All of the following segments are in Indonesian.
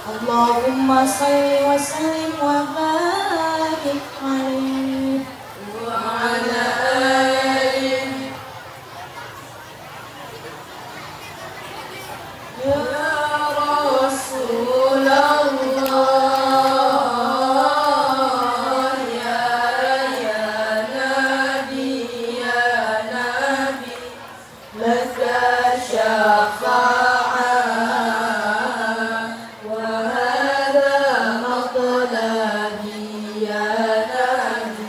Allahumma salli wa sallim wa barik alaihi wa ala alihi. Ya Rasulullah, ya Nabi, laka syafa'ah wa hadha maqladi ya Nabi.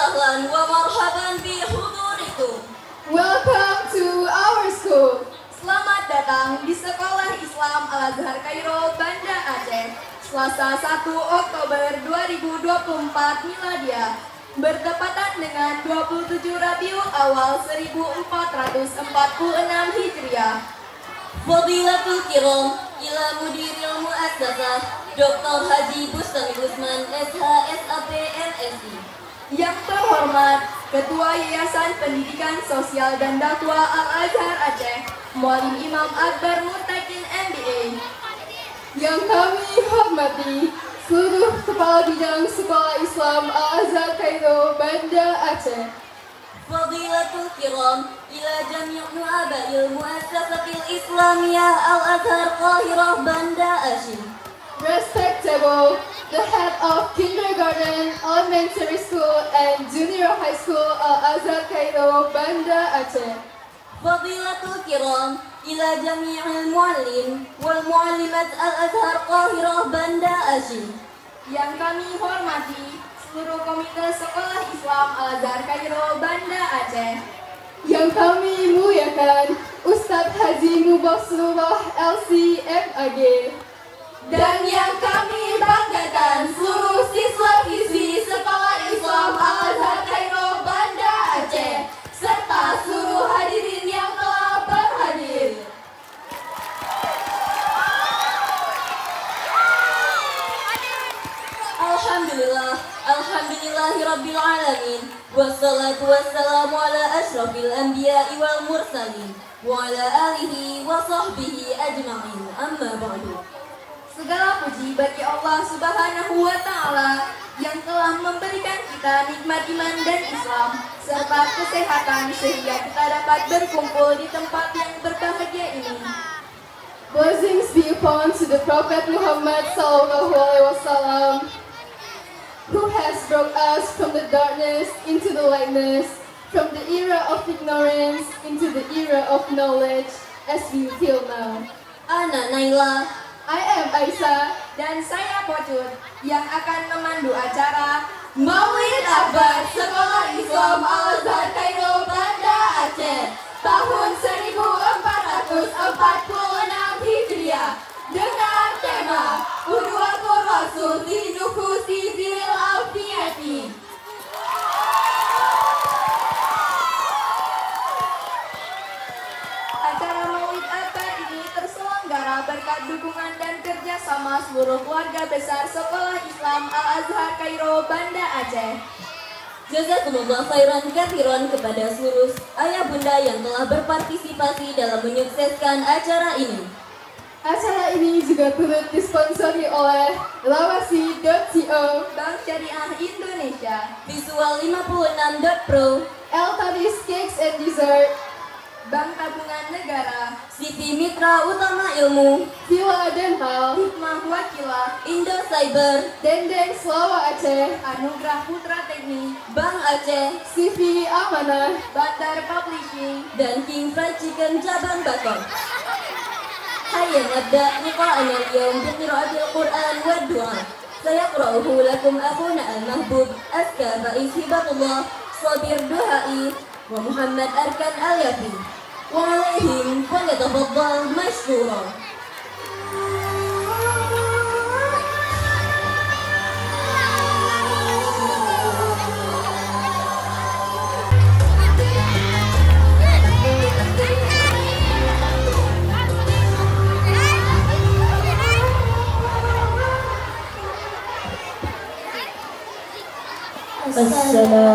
أهلا ومرحبا بحضوركم. Welcome to our school. Selamat datang di Sekolah Islam Al-Azhar Kairo, Banda Aceh. Selasa 1 Oktober 2024 Miladiah, bertepatan dengan 27 Rabiul Awal 1446 Hijriah. Fadilatul Kiram ila Mudiril Muassasah Dr. Haji Bustami Usman SHSAP MSI. Yang terhormat Ketua Yayasan Pendidikan Sosial dan Dakwah Al-Azhar Aceh, Muallim Imam Akbar Murtakin MBA. Yang kami hormati seluruh Kepala Bidang Sekolah Islam Al-Azhar Kairo, Banda Aceh. Fadilatul Kiram ila Jami' Nu'abail Muassasatil Islamiyah Al-Azhar Qahirah Banda Aceh. Respectable, the head of Kindergarten, Elementary School and Junior High School Al-Azhar Kairo, Banda Aceh. Fadilatul Kiram ila Jami'il Muallim wal Muallimat Al-Azhar Qahirah Banda Aceh. Yang kami hormati seluruh komite Sekolah Islam Al-Azhar Kairo, Banda Aceh. Yang kami muliakan Ustadz Haji Mubasrullah LC MAG. Dan yang kami banggakan seluruh siswa-siswi Sekolah Islam Al-Azhar Kairo, Banda Aceh, serta seluruh hadirin yang telah berhadir. Alhamdulillah, alhamdulillahirabbil alamin. Wassalatu wassalamu ala asyrafil anbiya'i wal mursalin wa ala alihi wa sahbihi ajma'in. Amma ba'du. Segala puji bagi Allah Subhanahu wa Ta'ala yang telah memberikan kita nikmat iman dan Islam serta kesehatan sehingga kita dapat berkumpul di tempat yang berbahagia ini. Blessings be upon to the Prophet Muhammad Sallallahu Alaihi Wasallam, who has brought us from the darkness into the lightness, from the era of ignorance into the era of knowledge, as we feel now. Ana Naila, I am Aisyah, Dan saya Pocut yang akan memandu acara Maulid Akbar Sekolah Islam Al-Azhar Kairo, Banda Aceh tahun 1446 Hijriah dengan tema Udwatul Rasul di Nufusi Zil Afiyati. Acara Maulid Akbar ini terselenggara berkat dukungan dan kerjasama seluruh keluarga besar Sekolah Islam Al-Azhar Kairo, Banda Aceh. jazakumullah khairan katsiran kepada seluruh ayah bunda yang telah berpartisipasi dalam menyukseskan acara ini. Acara ini juga turut disponsori oleh Lawasi.co, Bank Syariah Indonesia, Visual56.pro, El Tadis Cakes and Dessert, Bank Tabungan Negara, Siti Mitra Utama Ilmu, Villa Dental, Hikmah Wakilah, Indo Cyber, Dendeng Selawat Aceh, Anugerah Putra Teknik, Bank Aceh, CV Amanah, Bandar Publishing. dan King Fried Chicken Cabang Batok. Hayya nabda liqa'ana al-yawm bi qira'atil Qur'an wa du'a. Sayaqra'uhu lakum akhuna al-mahbub Azka Faiz Hibatullah Sabir Duhai wa Muhammad Arkan Al-Yafi. Wa alaihim falyatafaddal mashkura.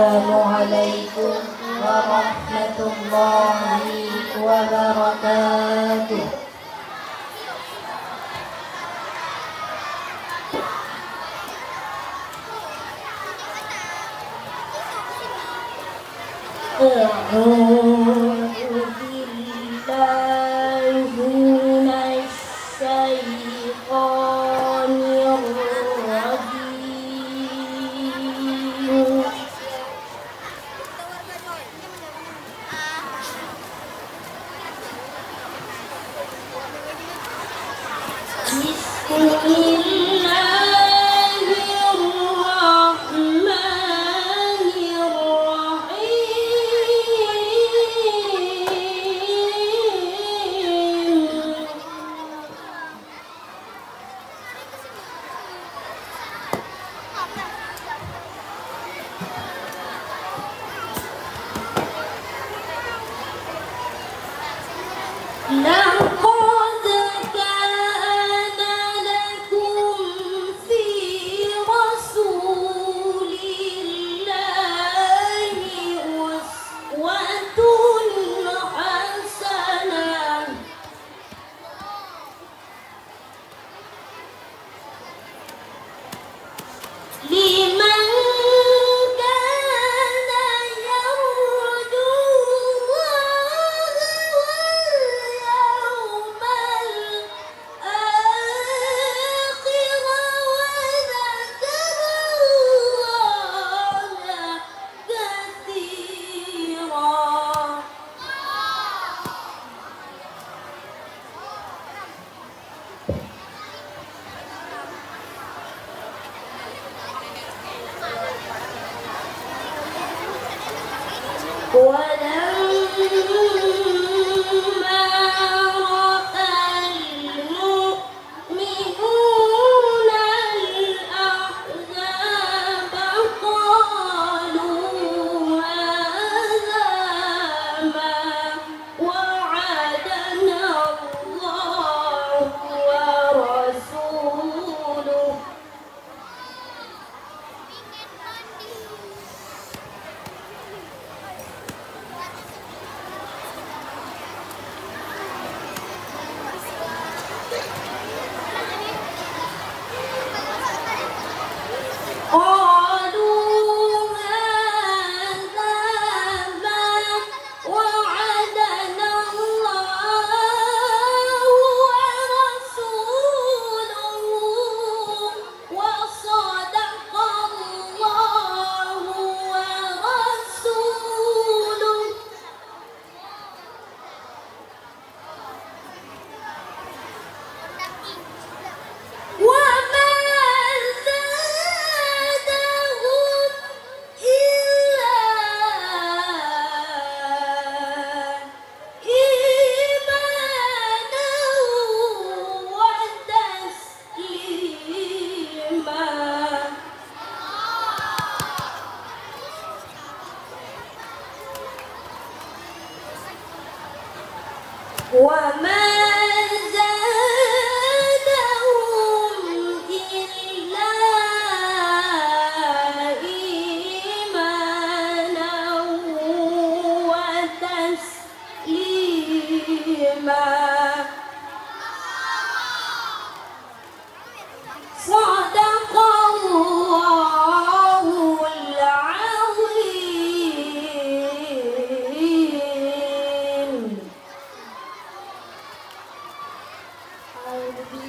Assalamualaikum warahmatullahi wabarakatuh. A'udzu billahi minasy syaithanir rajim. Bismillahirrahmanirrahim.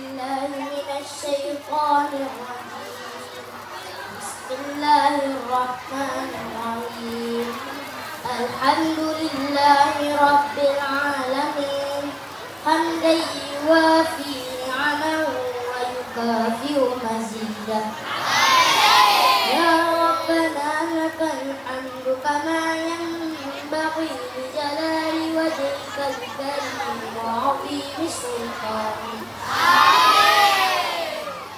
بالله من الشيطان الرجيم. بسم الله الرحمن الرحيم. الحمد لله رب العالمين حمدا يوافي نعمه ويكافئ مزيدا. يا ربنا لك الحمد كما ينبغي لجلال وجهك الكريم وعظيم سلطانك.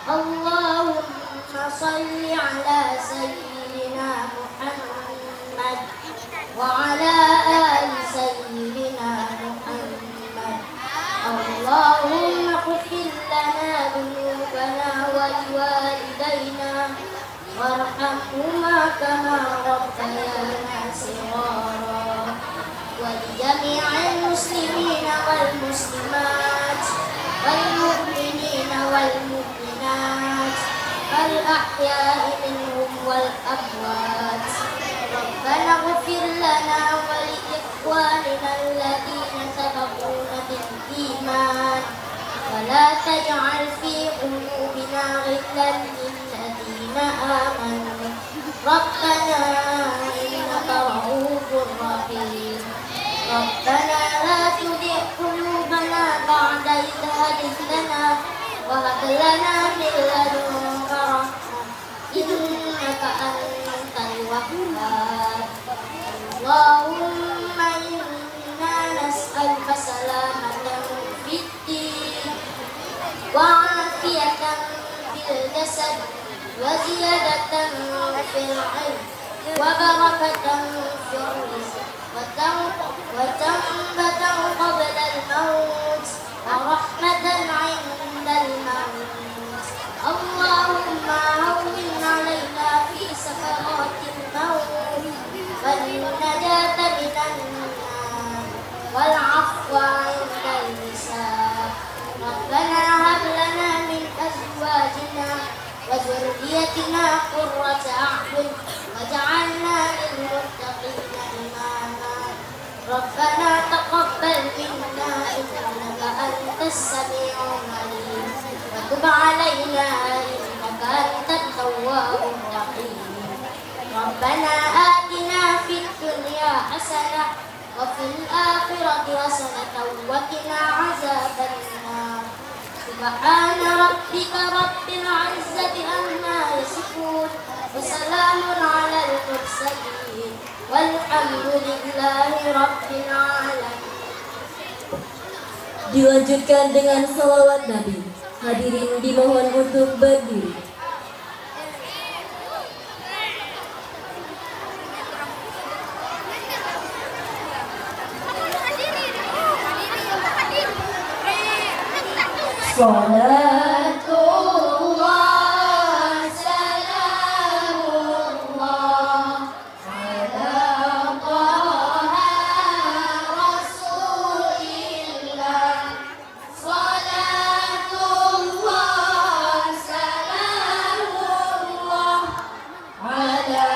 اللهم صل على سيدنا محمد وعلى آل سيدنا محمد. اللهم اغفر لنا ذنوبنا ولوالدينا وارحمهما كما ربيانا صغارا، ولجميع المسلمين والمسلمات والمؤمنين والمؤمنات الأحياء منهم والأموات. ربنا اغفر لنا ولإخواننا الذين سبقونا بالإيمان ولا تجعل في قلوبنا غلا للذين آمنوا ربنا إنك رؤوف رحيم. ربنا لا تزغ قلوبنا بعد إذ هديتنا وهب لنا من لدنك رحمة إنك أنت الوهاب. اللهم إنا نسألك سلامة في الدين وعافية في الجسد وزيادة في العلم وبركة في الرزق وتوبة قبل الموت ورحمة عند الموت. اللهم هون علينا في سكرات الموت والنجاة من النار والعفو عند الحساب. ربنا هب لنا من أزواجنا وذريتنا قرة أعين واجعلنا للمتقين إماما. ربنا تقبل منا إنك أنت السميع العليم وتب علينا إنك أنت التواب الرحيم. ربنا آتنا في الدنيا حسنة وفي الآخرة حسنة وقنا عذاب النار. سبحان ربك رب العزة عما يصفون وسلام على المرسلين والحمد لله رب العالمين. Dilanjutkan dengan salawat Nabi. Hadirin dimohon untuk berdiri. Salatullah salamullah ala Taha Rasulillah. Salatullah salamullah ala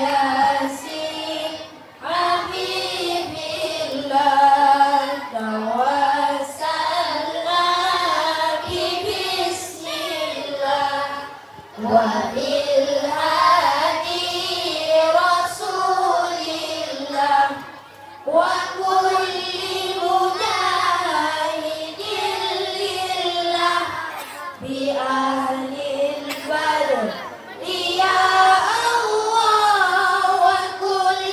Yasin Habibillah. وبالهادي رسول الله وكل مجاهد لله بأهل البدر يا الله وكل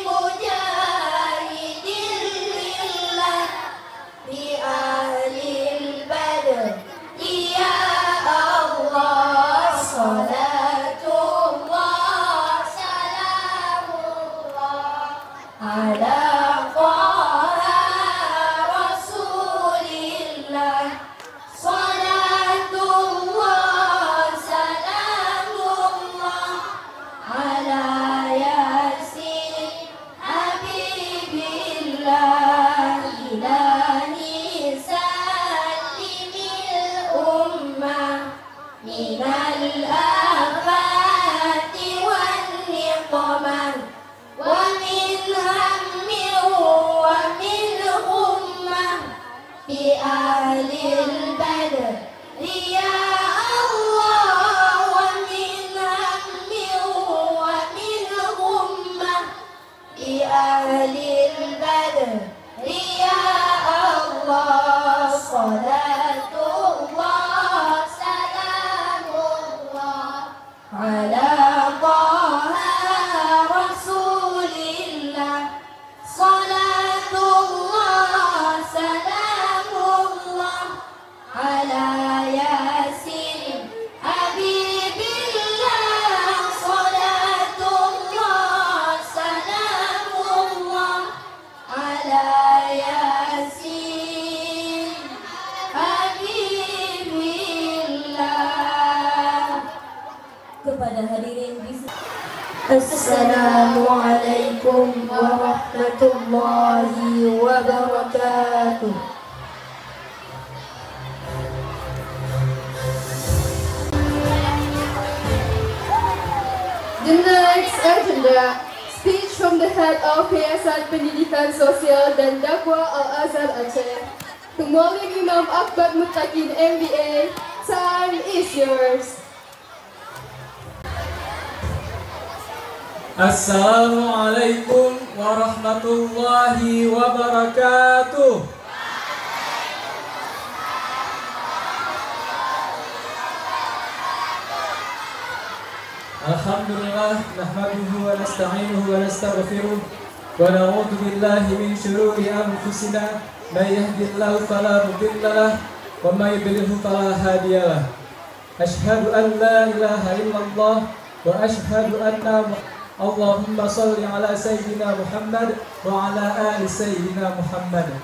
مجاهد لله بأهل البدر يا الله. صلاة الله سلام الله على طه رسول الله. صلاة الله سلام الله على ياسين حبيب الله. إلهي سلم الأمة من الآفات والنقمة ومن هم ومن غمة بأهل البدر kepada hadirin di Assalamualaikum warahmatullahi wabarakatuh. The next agenda, speech from the head of Yayasan Pendidikan Sosial dan Dakwah Al-Azhar Aceh, Muallim Imam Akbar Muttaqin MBA. Time is yours. Assalamualaikum warahmatullahi wabarakatuh. Alhamdulillah, nahmaduhu wa nasta'inuhu wa nastaghfiruh wa na'udzu billahi min shururi anfusina, may yahdihillahu fala mudilla lahu wa may yudlilhu fala hadiya lahu. Asyhadu an la ilaha illallah wa asyhadu anna Allahumma salli ala Sayyidina Muhammad wa ala ali Sayyidina Muhammad.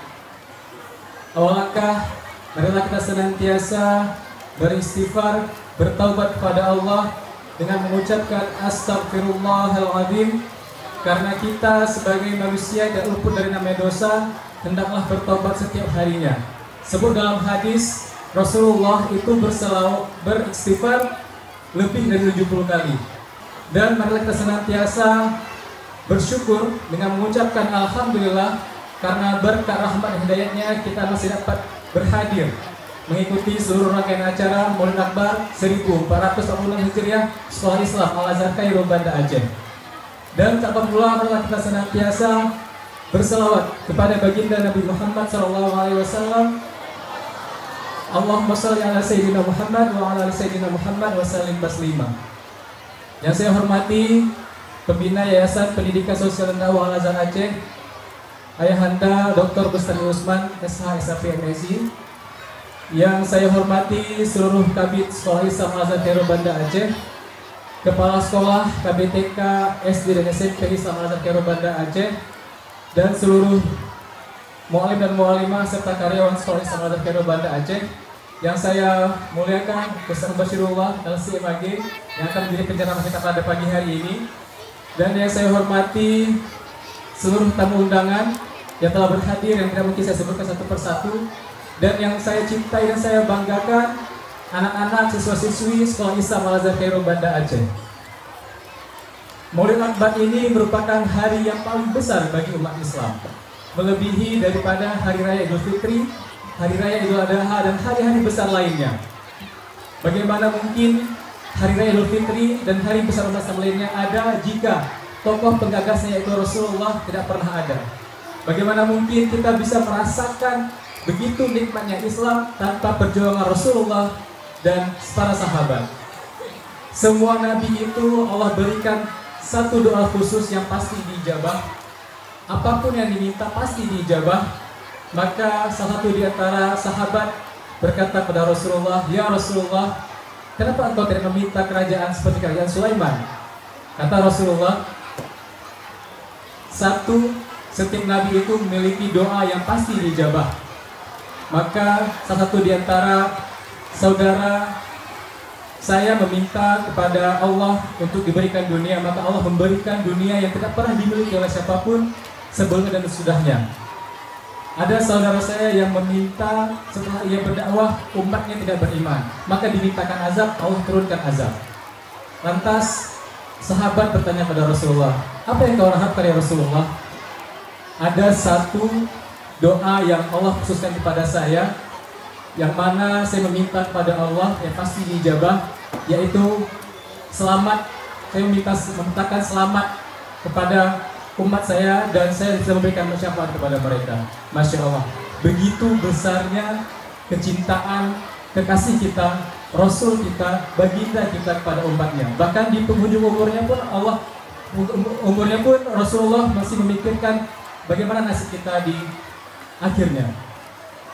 Awal langkah, marilah kita senantiasa beristighfar, bertaubat kepada Allah dengan mengucapkan astagfirullahaladzim, karena kita sebagai manusia yang luput dari namanya dosa, hendaklah bertobat setiap harinya. Sebut dalam hadis, Rasulullah itu beristighfar lebih dari 70 kali. Dan marilah kita senantiasa bersyukur dengan mengucapkan Alhamdulillah, karena berkat rahmat dan hidayatnya kita masih dapat berhadir mengikuti seluruh rangkaian acara Maulid Akbar 1446 Hijriah Sekolah Islam Al-Azhar Kairo Banda Aceh. Dan tak pula marilah kita senantiasa berselawat kepada baginda Nabi Muhammad SAW. Allahumma shalli ala Sayyidina Muhammad wa ala ali Sayyidina Muhammad wa sallim taslima. Yang saya hormati Pembina Yayasan Pendidikan Sosial dan Dakwah Al-Azhar Aceh, Ayahanda Dr. Bustami Usman, SH SAP MSI. Yang saya hormati seluruh Kabid Sekolah Islam Al-Azhar Kairo Banda Aceh, Kepala Sekolah KBTK SD dan SMP Islam Al-Azhar Kairo Banda Aceh, dan seluruh muallim dan muallimah serta karyawan Sekolah Islam Al-Azhar Kairo Banda Aceh. Yang saya muliakan Ustaz Basyirullah LCMAG yang akan menjadi penceramah kita pada pagi hari ini. Dan yang saya hormati seluruh tamu undangan yang telah berhadir, yang tidak mungkin saya sebutkan satu persatu. Dan yang saya cintai dan saya banggakan, anak-anak siswa-siswi Sekolah Islam Al-Azhar Kairo Banda Aceh. Maulid Akbar ini merupakan hari yang paling besar bagi umat Islam, melebihi daripada Hari Raya Idul Fitri, Hari Raya Idul Adha, dan hari-hari besar lainnya. Bagaimana mungkin Hari Raya Idul Fitri dan hari besar umat Islam lainnya ada jika tokoh penggagasnya yaitu Rasulullah tidak pernah ada? Bagaimana mungkin kita bisa merasakan begitu nikmatnya Islam tanpa perjuangan Rasulullah dan para sahabat? Semua nabi itu Allah berikan satu doa khusus yang pasti diijabah. Apapun yang diminta pasti diijabah. Maka salah satu di antara sahabat berkata kepada Rasulullah, "Ya Rasulullah, kenapa engkau tidak meminta kerajaan seperti kerajaan Sulaiman?" Kata Rasulullah, setiap nabi itu memiliki doa yang pasti diijabah. Maka salah satu di antara saudara saya meminta kepada Allah untuk diberikan dunia, maka Allah memberikan dunia yang tidak pernah dimiliki oleh siapapun sebelumnya dan sesudahnya. Ada saudara saya yang meminta setelah ia berdakwah umatnya tidak beriman, maka dimintakan azab, Allah turunkan azab. Lantas sahabat bertanya pada Rasulullah, "Apa yang kau harapkan ya Rasulullah?" Ada satu doa yang Allah khususkan kepada saya, yang mana saya meminta kepada Allah yang pasti diijabah, yaitu selamat. Saya memintakan selamat kepada umat saya, dan saya bisa memberikan syafaat kepada mereka. Masya Allah, begitu besarnya kecintaan, kekasih kita, Rasul kita, baginda kita kepada umatnya. Bahkan di penghujung umurnya pun Rasulullah masih memikirkan bagaimana nasib kita di akhirnya.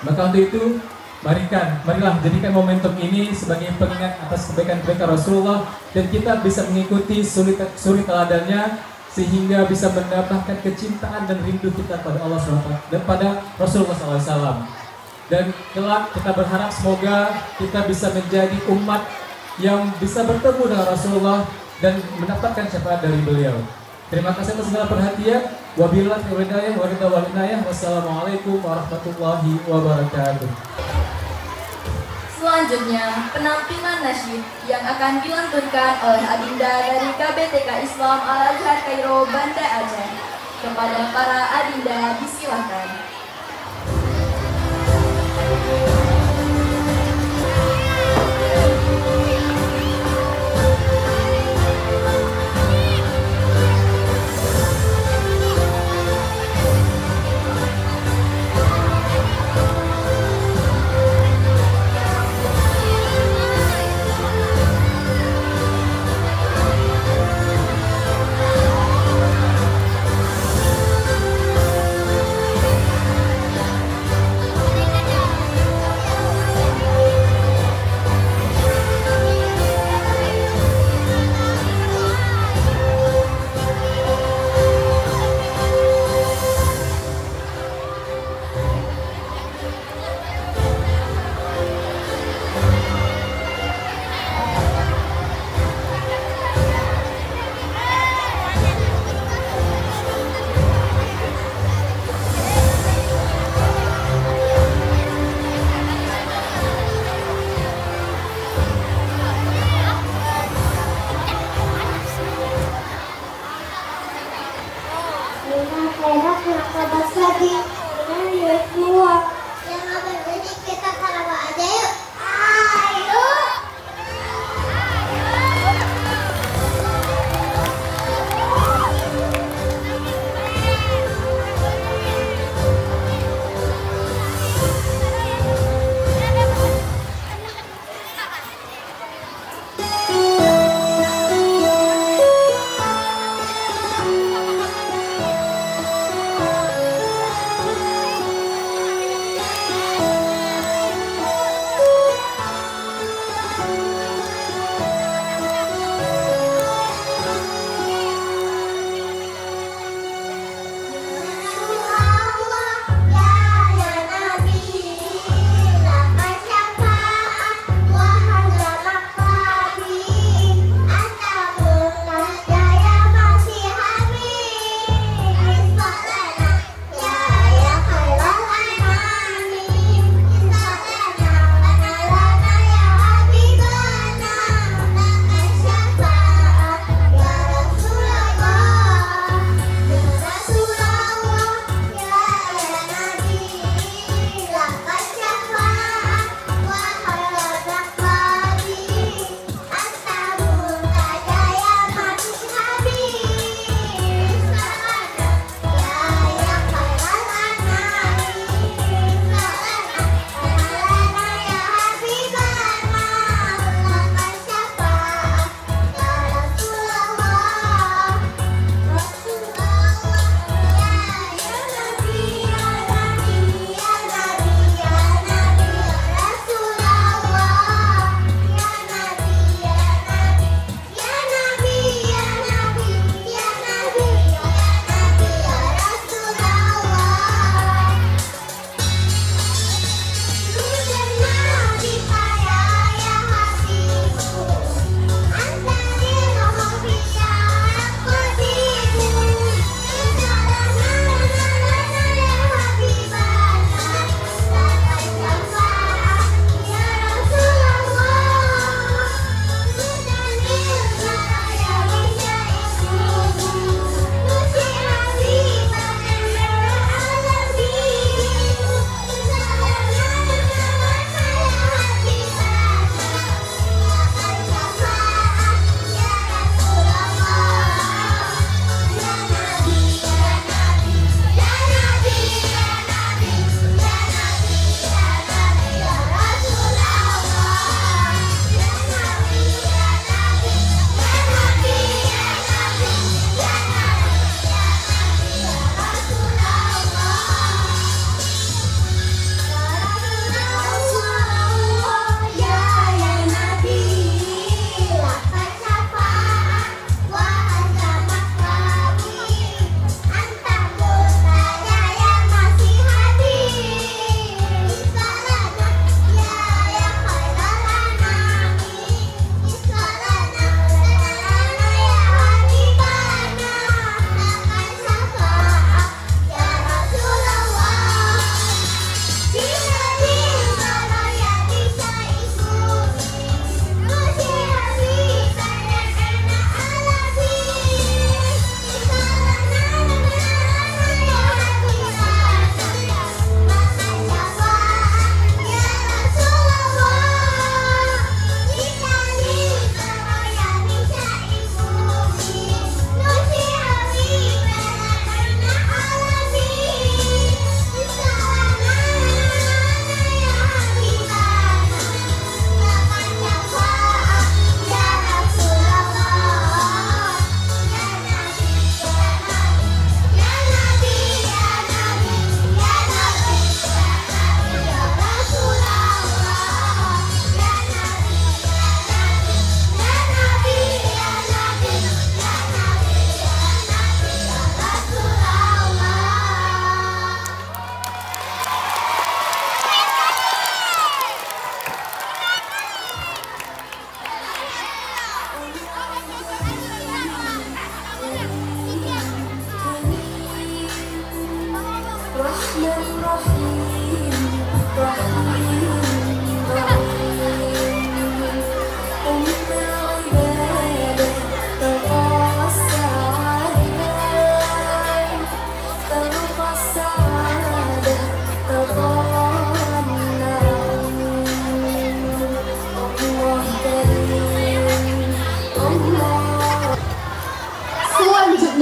Maka untuk itu, marilah jadikan momentum ini sebagai pengingat atas kebaikan-kebaikan Rasulullah, dan kita bisa mengikuti suri teladannya, sehingga bisa mendapatkan kecintaan dan rindu kita pada Allah SWT dan pada Rasulullah SAW. Dan kelak kita berharap semoga kita bisa menjadi umat yang bisa bertemu dengan Rasulullah dan mendapatkan syafaat dari beliau. Terima kasih atas segala perhatian. Wabillahi wal hidayah. Wassalamualaikum warahmatullahi wabarakatuh. Selanjutnya, penampilan nasyid yang akan dilantunkan oleh Adinda dari KBTK Islam Al-Azhar Kairo, Banda Aceh. Kepada para Adinda, disilakan.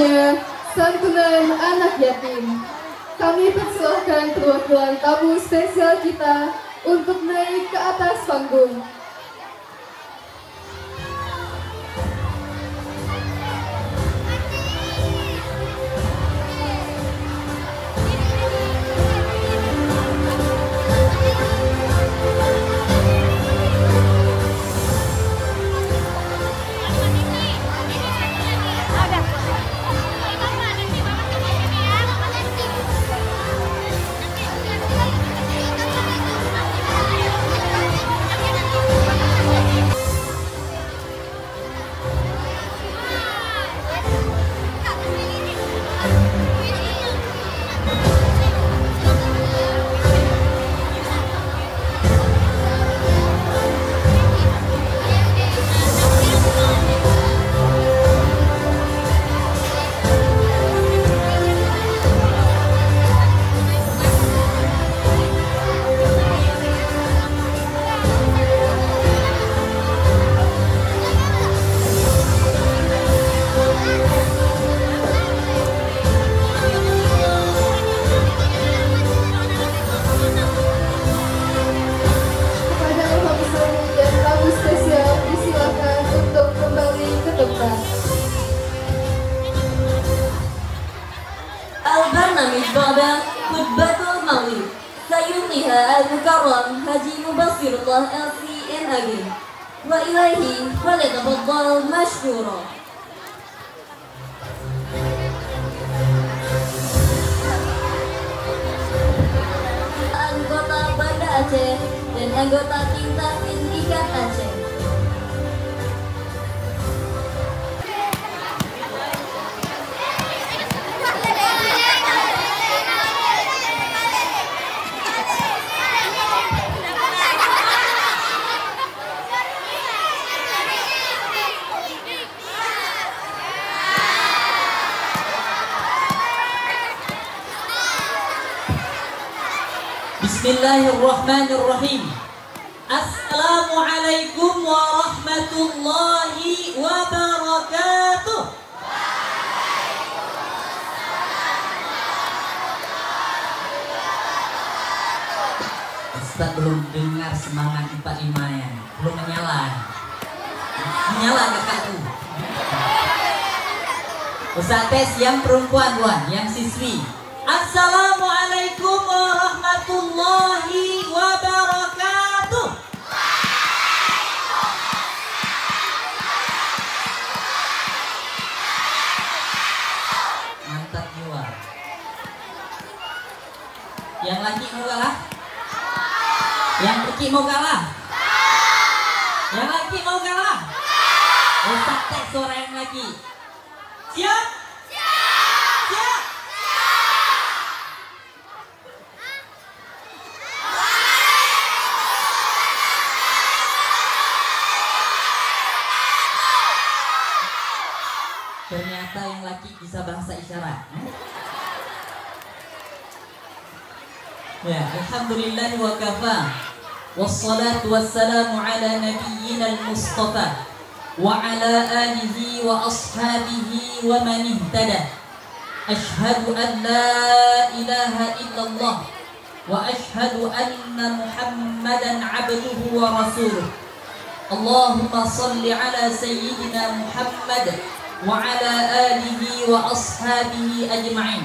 selanjutnya, santunan anak yatim. Kami persilahkan perwakilan tamu spesial kita untuk naik ke atas panggung. البرنامج بعد خطبة المولد سيلقيها المكرم حاجي مبصر الله LCMAG وإليه فليتفضل مشكورا. Anggota Banda Aceh dan anggota Tinta Sindikat Aceh. Bismillahirrahmanirrahim. Assalamualaikum warahmatullahi wabarakatuh. Ustaz belum dengar semangat 45 ya, belum menyala. Menyala kakakku. Ustaz tes yang perempuan buan, yang siswi. Assalamualaikum warahmatullahi wabarakatuh. Mantap jiwa. Yang laki mau kalah? Yang laki mau kalah? Yang laki mau kalah? Ustaz tes suara yang laki. Siap? Siap? Ternyata yang laki bisa bahasa isyarat. Ya, alhamdulillah wa kafa. Wassalatu wassalamu ala nabiyyina al-mustafa wa ala alihi wa ashabihi wa man ihtada. Ashhadu an la ilaha illallah wa ashhadu anna Muhammadan abduhu wa rasuluh. Allahumma salli ala sayyidina Muhammad wa ala alihi wa ashabihi ajma'in.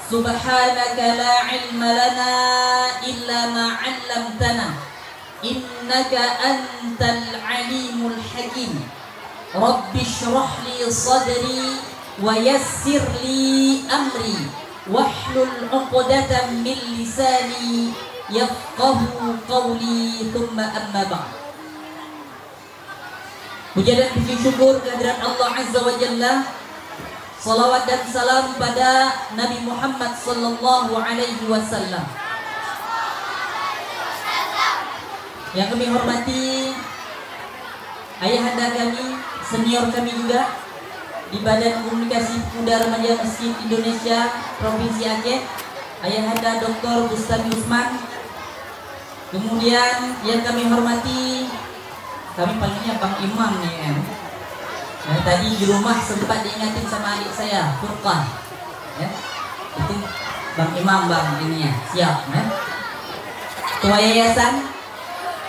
Subhanaka la ilma lana illa ma 'allamtana innaka antal alimul hakim. Rabbi shrah li sadri wa yassir li amri wahlul 'uqdatam min lisani yafqahu qawli thumma amma ba'd. Puja dan puji syukur kehadirat Allah Azza wa Jalla. Salawat dan salam pada Nabi Muhammad sallallahu alaihi wasallam. Yang kami hormati ayahanda kami, senior kami juga di Badan Komunikasi Pemuda Remaja Masjid Indonesia Provinsi Aceh, ayahanda Dr. Bustami Usman. Kemudian yang kami hormati, kami panggilnya Bang Imam nih kan. Nah, tadi di rumah sempat diingatin sama adik saya, Furqan. Ya. Itu Bang Imam, Bang ininya, siap. Ya. Ketua yayasan.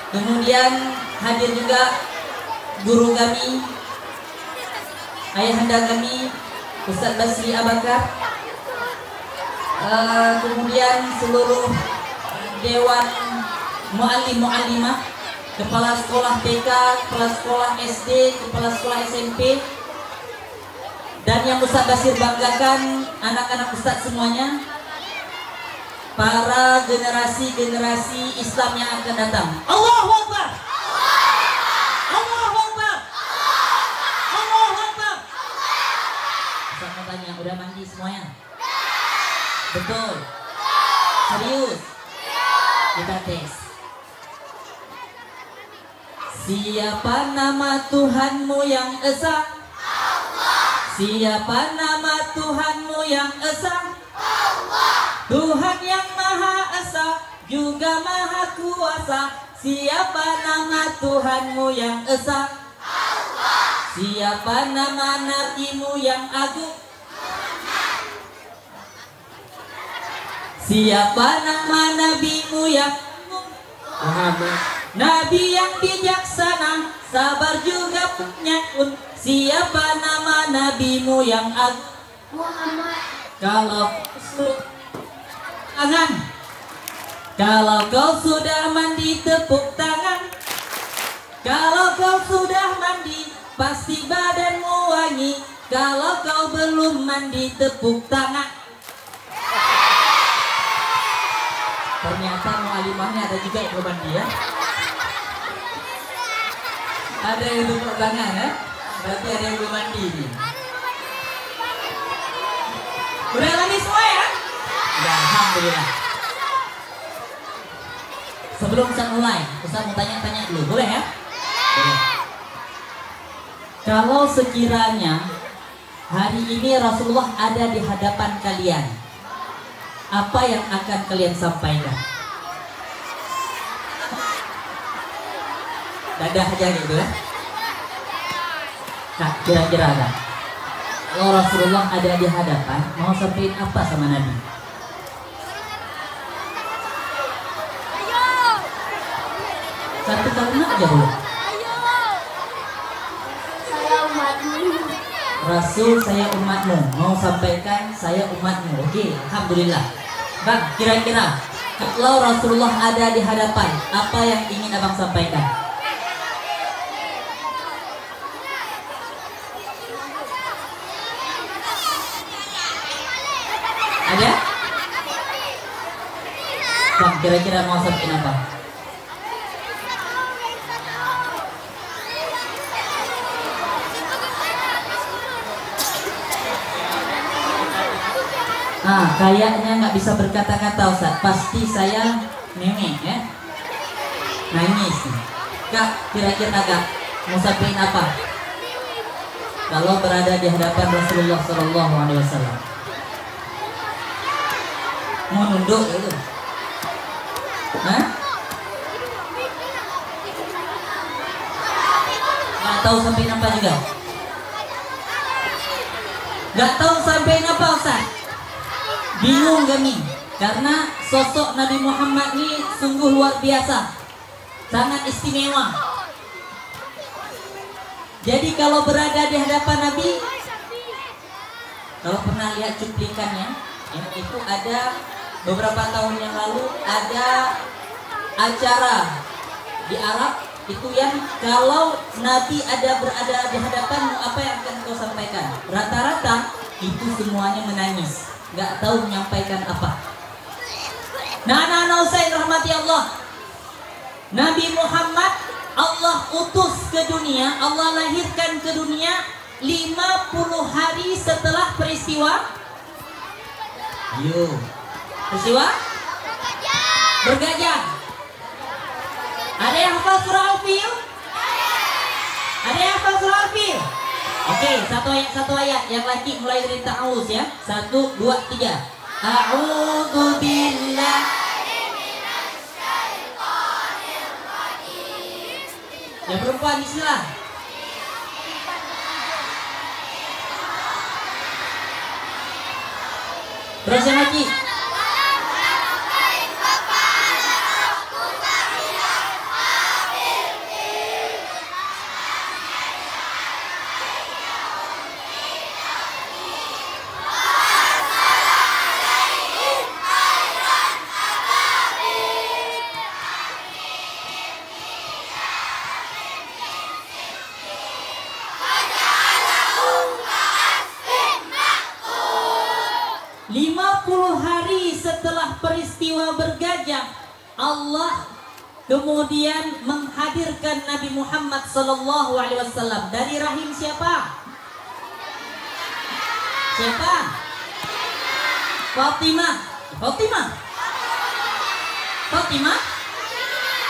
Kemudian hadir juga guru kami, ayahanda kami, Ustaz Basri Abakar. Kemudian seluruh dewan muallim-muallimah, kepala sekolah TK, kepala sekolah SD, kepala sekolah SMP, dan yang Ustaz Basir banggakan, anak-anak Ustaz semuanya, para generasi-generasi Islam yang akan datang. Allahu Akbar. Allahu Akbar. Allahu Akbar. Ustaz mau tanya, udah mandi semuanya? Betul. Serius? Kita tes. Siapa nama Tuhanmu yang esa? Allah. Siapa nama Tuhanmu yang esa? Allah. Tuhan yang Maha Esa juga Maha Kuasa. Siapa nama Tuhanmu yang esa? Allah. Siapa nama Nabimu yang agung? Siapa nama Nabimu yang Muhammad. Nabi yang bijaksana, sabar juga penyakun. Siapa nama Nabimu yang agung? Muhammad. Kalau tangan, kalau kau sudah mandi tepuk tangan. Kalau kau sudah mandi pasti badanmu wangi. Kalau kau belum mandi tepuk tangan. Ternyata mualimahnya ada juga yang belum mandi ya. Ada yang tepuk tangan ya. Berarti ada yang belum mandi nih. Udah mandi semua ya? Udah, alhamdulillah. Sebelum Ustaz mulai, Ustaz mau tanya-tanya dulu, boleh ya? Boleh. Kalau sekiranya hari ini Rasulullah ada di hadapan kalian, apa yang akan kalian sampaikan? Dadah aja gitu ya. Nah, kira-kira kan? Kalau Rasulullah ada di hadapan, mau sampaikan apa sama Nabi? Satu kalimat aja dulu. Saya umatmu. Rasul, saya umatmu. Mau sampaikan saya umatmu. Oke, alhamdulillah. Bang, kira-kira kalau Rasulullah ada di hadapan, apa yang ingin abang sampaikan? Ada? Bang, kira-kira mau sampaikan apa? Kayaknya nggak bisa berkata-kata Ustaz. Pasti saya meme ya. Nangis. Kak, kira-kira Kak mau sampaikan apa? Kalau berada di hadapan Rasulullah SAW. Mau nunduk gitu? Hah? Gak tahu sampaikan apa juga? Gak tahu sampaikan apa Ustaz? Bingung kami, karena sosok Nabi Muhammad ini sungguh luar biasa, sangat istimewa. Jadi kalau berada di hadapan Nabi, kalau pernah lihat cuplikannya, ya, itu ada beberapa tahun yang lalu ada acara di Arab itu yang kalau Nabi ada berada di hadapan, apa yang akan kau sampaikan? Rata-rata itu semuanya menangis, nggak tahu menyampaikan apa. Nah, saya rahmati Allah. Nabi Muhammad Allah utus ke dunia, Allah lahirkan ke dunia 50 hari setelah peristiwa peristiwa bergajah. Ada yang hafal surah Al-Fil? Ada yang hafal surah Al-Fil? Oke, satu ayat. Yang laki mulai dari ta'awuz ya. 1, 2, 3. A'udzu billahi minasyaitonir rajim. Yang perempuan bismillah. Terus yang lagi. Peristiwa bergajah, Allah kemudian menghadirkan Nabi Muhammad sallallahu alaihi wasallam dari rahim siapa? Siapa? Fatimah. Fatimah. Fatimah.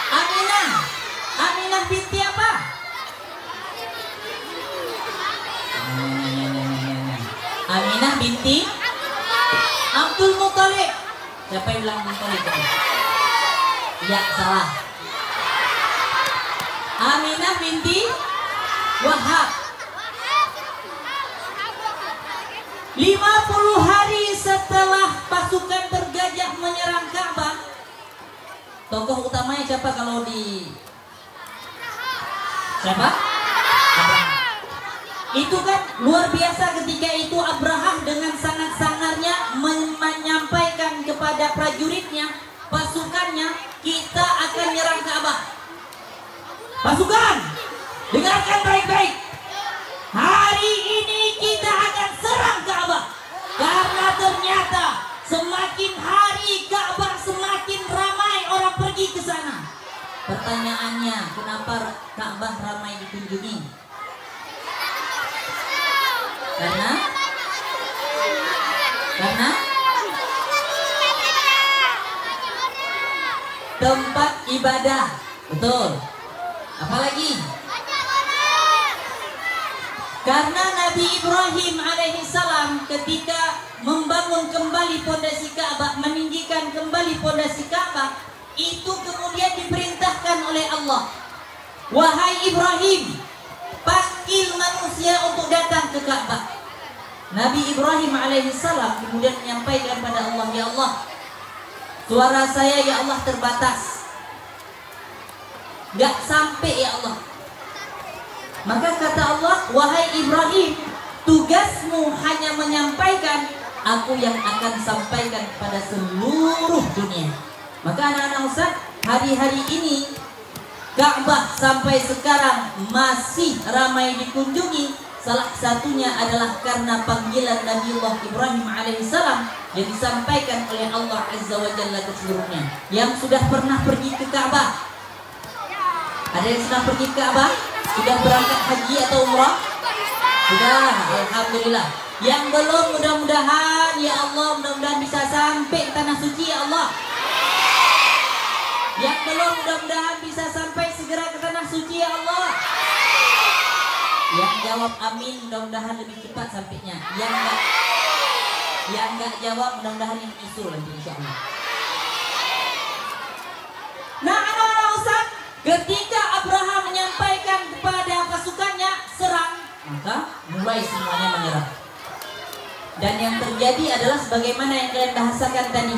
Aminah. Aminah binti apa? Aminah binti Abdul Muthalib. Siapa yang bilang Muthalib? Ya, salah. Aminah binti Wahab. 50 hari setelah pasukan bergajah menyerang Ka'bah, tokoh utamanya siapa kalau di siapa? Abraham. Itu kan luar biasa ketika itu Abraham dengan sangat sangarnya menyampaikan kepada prajuritnya, pasukannya, kita akan nyerang Ka'bah. Pasukan, dengarkan baik-baik. Hari ini kita akan serang Ka'bah. Karena ternyata semakin hari Ka'bah semakin ramai orang pergi ke sana. Pertanyaannya, kenapa Ka'bah ramai dikunjungi? Karena tempat ibadah, betul. Apalagi? Karena Nabi Ibrahim alaihissalam ketika membangun kembali pondasi Ka'bah, meninggikan kembali pondasi Ka'bah, itu kemudian diperintahkan oleh Allah, wahai Ibrahim, panggil manusia untuk datang ke Ka'bah. Nabi Ibrahim alaihissalam kemudian menyampaikan kepada Allah, ya Allah, suara saya ya Allah terbatas, gak sampai ya Allah. Maka kata Allah, wahai Ibrahim, tugasmu hanya menyampaikan, aku yang akan sampaikan kepada seluruh dunia. Maka anak-anak Ustaz, hari-hari ini Ka'bah sampai sekarang masih ramai dikunjungi. Salah satunya adalah karena panggilan Nabiullah Ibrahim alaihissalam yang disampaikan oleh Allah Azza wa Jalla ke seluruhnya. Yang sudah pernah pergi ke Ka'bah, ada yang sudah pergi ke Ka'bah? Sudah berangkat haji atau umrah? Sudah, alhamdulillah. Yang belum, mudah-mudahan ya Allah, mudah-mudahan bisa sampai ke tanah suci ya Allah. Yang belum, mudah-mudahan bisa sampai segera ke tanah suci ya Allah. Yang jawab amin, mudah-mudahan lebih cepat sampainya. Yang enggak jawab, mudah-mudahan yang isul nanti insyaallah. Nah, anak-anak Ustaz, ketika Abraham menyampaikan kepada pasukannya serang, maka mulai semuanya menyerang. Dan yang terjadi adalah sebagaimana yang kalian bahasakan tadi.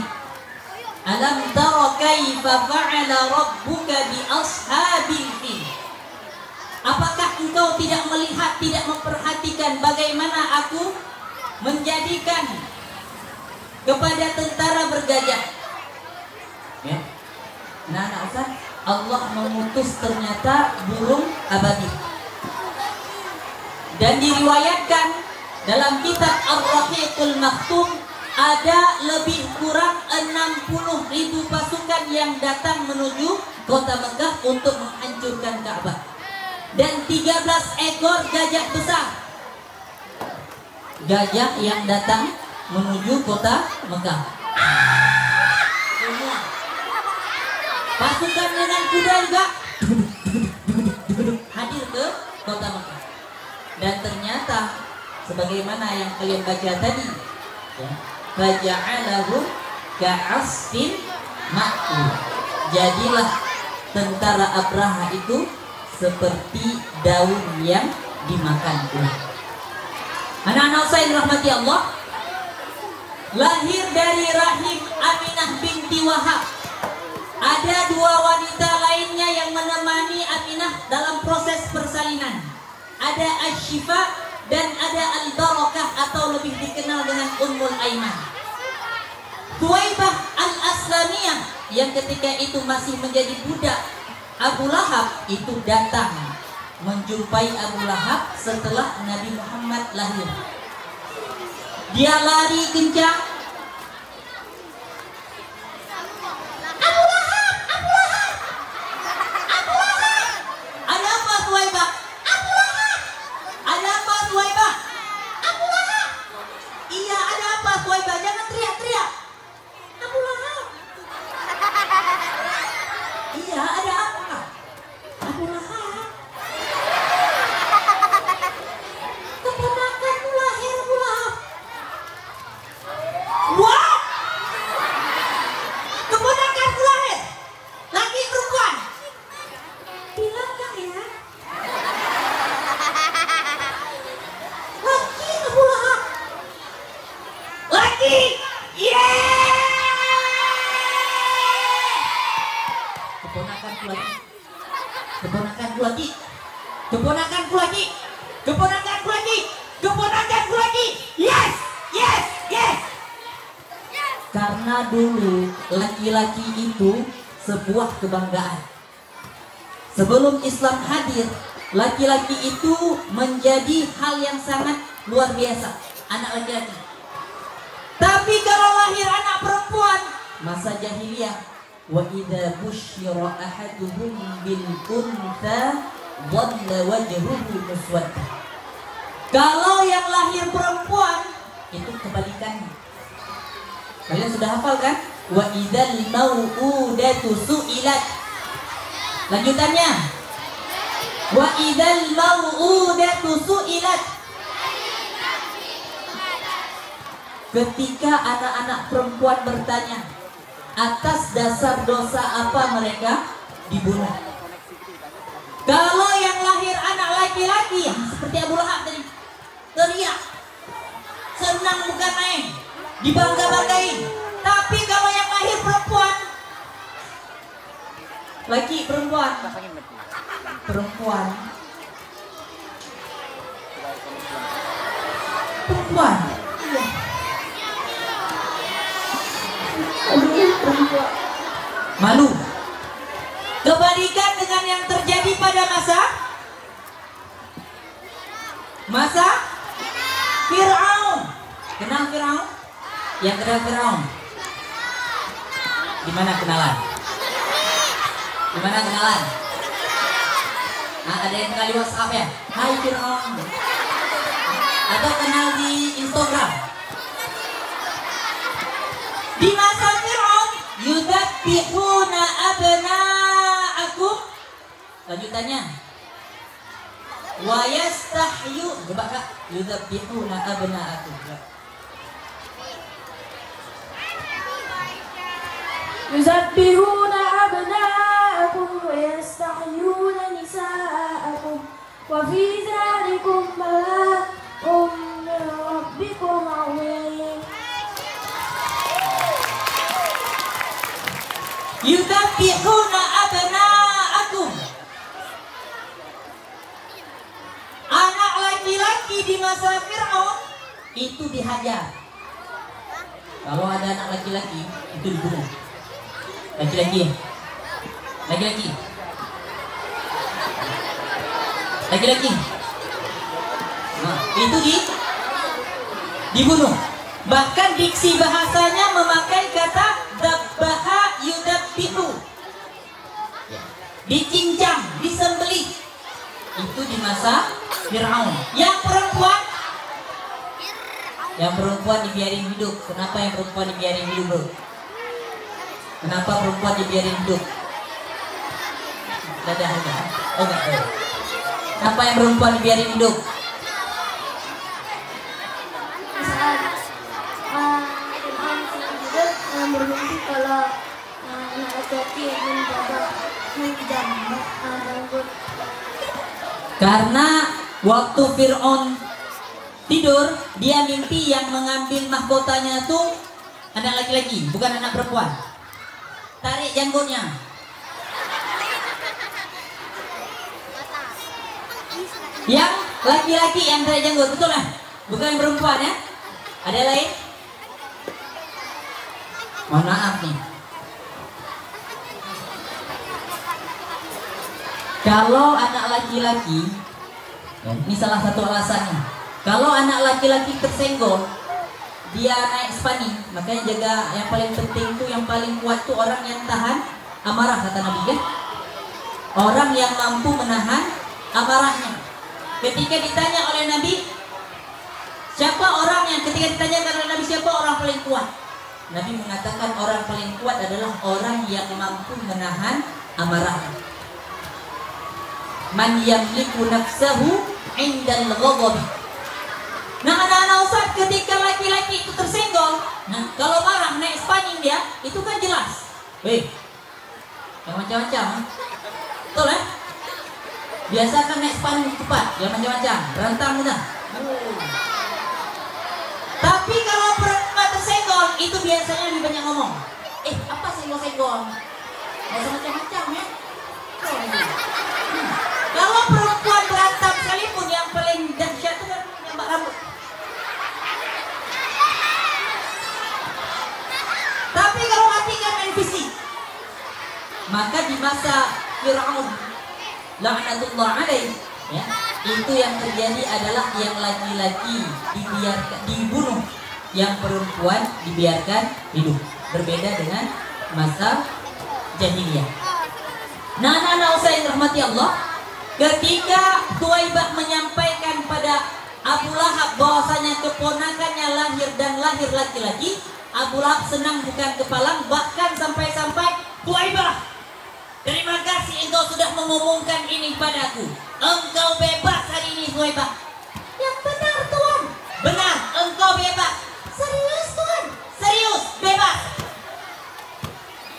Alam tara kaifa fa'ala rabbuka bi ashabil fil. Apakah engkau tidak melihat, tidak memperhatikan bagaimana aku menjadikan kepada tentara bergajah? Ya. Nah, anak Ustaz, Allah mengutus ternyata burung ababil. Dan diriwayatkan dalam kitab Ar-Rahiqul Maktum ada lebih kurang 60.000 pasukan yang datang menuju kota Mekah untuk menghancurkan Ka'bah. Dan 13 ekor gajah besar, gajah yang datang menuju kota Mekah. Semua pasukan dengan kuda juga hadir ke kota Mekah. Dan ternyata sebagaimana yang kalian baca tadi, ya, faja'alahum ka'asfin ma'kul. Jadilah tentara Abraha itu seperti daun yang dimakan ular. Anak-anak saya yang dirahmati Allah, lahir dari rahim Aminah binti Wahab. Ada dua wanita lainnya yang menemani Aminah dalam proses persalinan. Ada Asy-Syifa dan ada Al-Barakah atau lebih dikenal dengan Ummul Aiman. Thuwaibah Al-Aslamiyah yang ketika itu masih menjadi budak Abu Lahab itu datang menjumpai Abu Lahab setelah Nabi Muhammad lahir. Dia lari kencang. Abu Lahab, Abu Lahab, Abu Lahab. Ada apa Thuwaibah? Abu Lahab. Ada apa Thuwaibah? Abu Lahab. Iya, ada apa Thuwaibah? Jangan teriak-teriak. Abu Lahab. Iya, ada apa? Abu Lahab. Keponakanmu lahir, Abu Lahab. What? Keponakanku lahir? Laki perempuan? Bilang gak ya? Laki, Abu Lahab. Laki. Yeah. Keponakanku lagi. Keponakanku lagi. Keponakanku lagi. Keponakanku lagi. Keponakanku lagi. Yes. Yes. Yes. Karena dulu laki-laki itu sebuah kebanggaan. Sebelum Islam hadir, laki-laki itu menjadi hal yang sangat luar biasa. Anak laki-laki. Tapi kalau lahir anak perempuan, masa jahiliyah, wa idza busyira ahaduhum bil untha dhalla wajhuhu muswadda. Kalau yang lahir perempuan itu kebalikannya. Kalian sudah hafal kan? Wa idzal mau'udatu su'ilat. Lanjutannya. Wa idzal mau'udatu su'ilat. Ketika anak-anak perempuan bertanya, atas dasar dosa apa mereka dibunuh? Kalau yang lahir anak laki-laki, seperti Abu Lahab tadi, teriak, senang bukan main, dibangga-banggain. Tapi kalau yang lahir perempuan, laki perempuan, perempuan, perempuan, malu. Kebalikan dengan yang terjadi pada masa Fir'aun. Kenal Fir'aun? Yang kenal Fir'aun? Gimana kenalan? Gimana kenalan? Nah, ada yang kenal di WhatsApp ya? Hai Fir'aun. Atau kenal di Instagram? Di masa Fir'aun, yudabbihuna abna'akum. Lanjutannya, wa yastahyu. Coba Kak, yudabbihuna abna'akum. Yuzabbihuna abna'akum wa yastahyuna nisa'akum wa fi dzalikum bala'un min rabbikum 'azim. Yudabbihuna abna'akum. Anak laki-laki di masa Fir'aun itu dihajar. Kalau ada anak laki-laki itu dibunuh. Laki-laki. Laki-laki. Laki-laki. Nah, itu dibunuh. Bahkan diksi bahasanya memakai kata dabbaha yudabbihu. Dicincang, disembelih. Itu di masa Fir'aun. Yang perempuan dibiarin hidup. Kenapa yang perempuan dibiarin hidup, bro? Kenapa perempuan dibiarin hidup? Dadah, dadah. Oh enggak. Kenapa yang perempuan dibiarin hidup? Berhenti kalau anak laki-laki menjaga gangguan. Karena waktu Fir'aun tidur, dia mimpi yang mengambil mahkotanya tuh Anak laki-laki, bukan anak perempuan. Tarik janggutnya. Yang laki-laki yang tarik janggut, betul lah? Bukan yang perempuan ya? Ada lain? Mohon maaf nih. Kalau anak laki-laki, ini salah satu alasannya. Kalau anak laki-laki tersenggol, dia naik spani, makanya jaga yang paling penting tuh, yang paling kuat tuh orang yang tahan amarah, kata Nabi kan? Orang yang mampu menahan amarahnya. Ketika ditanya oleh Nabi, siapa orang yang ketika ditanyakan oleh Nabi siapa orang paling kuat? Nabi mengatakan orang paling kuat adalah orang yang mampu menahan amarahnya. Man yamliku nafsahu indal ghadabi. Nah, anak-anak Ustaz, ketika laki-laki itu tersenggol, nah kalau marah naik spani dia, itu kan jelas. Weh, yang macam-macam, betul ya? Biasakan naik spani cepat, yang macam-macam, berantang mudah. Tapi kalau perempuan tersenggol, itu biasanya lebih banyak ngomong. Apa senggol-senggol? Gak usah macam-macam ya. Kalau perempuan berantem sekalipun, yang paling dahsyat itu kan nyambak rambut. Tapi kalau hati kan main fisik. Maka di masa Fir'aun la'natullah alaih, ya, itu yang terjadi adalah yang laki-laki dibiarkan dibunuh, yang perempuan dibiarkan hidup. Berbeda dengan masa jahiliyah. Nah, anak-anak Ustaz yang rahmati Allah, ketika Thuwaibah menyampaikan pada Abu Lahab bahwasanya keponakannya lahir dan lahir laki-laki, Abu Lahab senang bukan kepalang, bahkan sampai-sampai, Thuwaibah, terima kasih engkau sudah mengumumkan ini padaku. Engkau bebas hari ini, Thuwaibah. Yang benar, Tuan. Benar, engkau bebas. Serius, Tuan? Serius, bebas.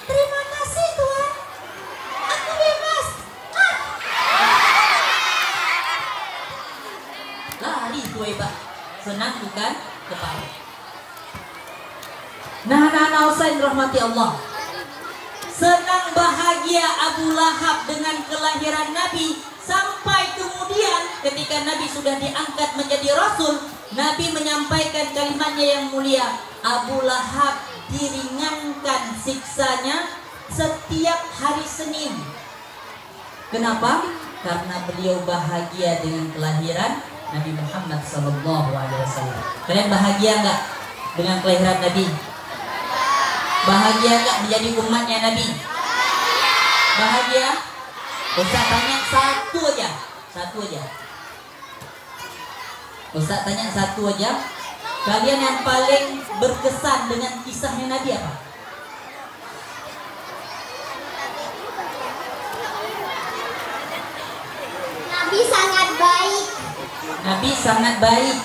Terima kasih, Tuan. Aku bebas. Lari Thuwaibah. Senang bukan kepala. Nah, anak-anak Husain rahmati Allah, senang bahagia Abu Lahab dengan kelahiran Nabi, sampai kemudian ketika Nabi sudah diangkat menjadi Rasul, Nabi menyampaikan kalimatnya yang mulia, Abu Lahab diringankan siksanya setiap hari Senin. Kenapa? Karena beliau bahagia dengan kelahiran Nabi Muhammad SAW. Kalian bahagia nggak dengan kelahiran Nabi? Bahagia nggak menjadi umatnya Nabi? Bahagia? Ustaz tanya satu aja. Ustaz tanya satu aja. Kalian yang paling berkesan dengan kisahnya Nabi apa? Nabi sangat baik. Nabi sangat baik.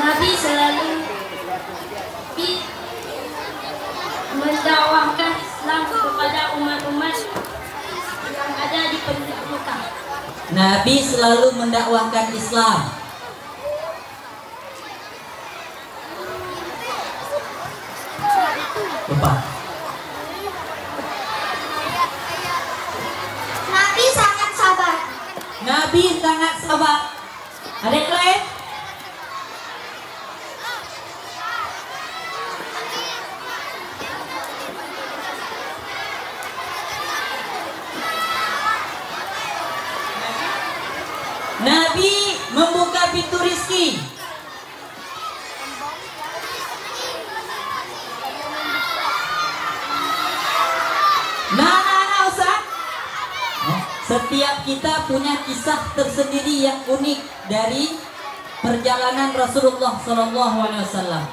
Nabi selalu mendakwahkan Islam kepada umat-umat yang ada di penduduk Mekah. Nabi selalu mendakwahkan Islam. Lupa. Nabi sangat sabar. Nabi sangat sabar. Ada yang lain? Nabi membuka pintu rizki. Nah, Ustaz, setiap kita punya kisah tersendiri yang unik dari perjalanan Rasulullah SAW.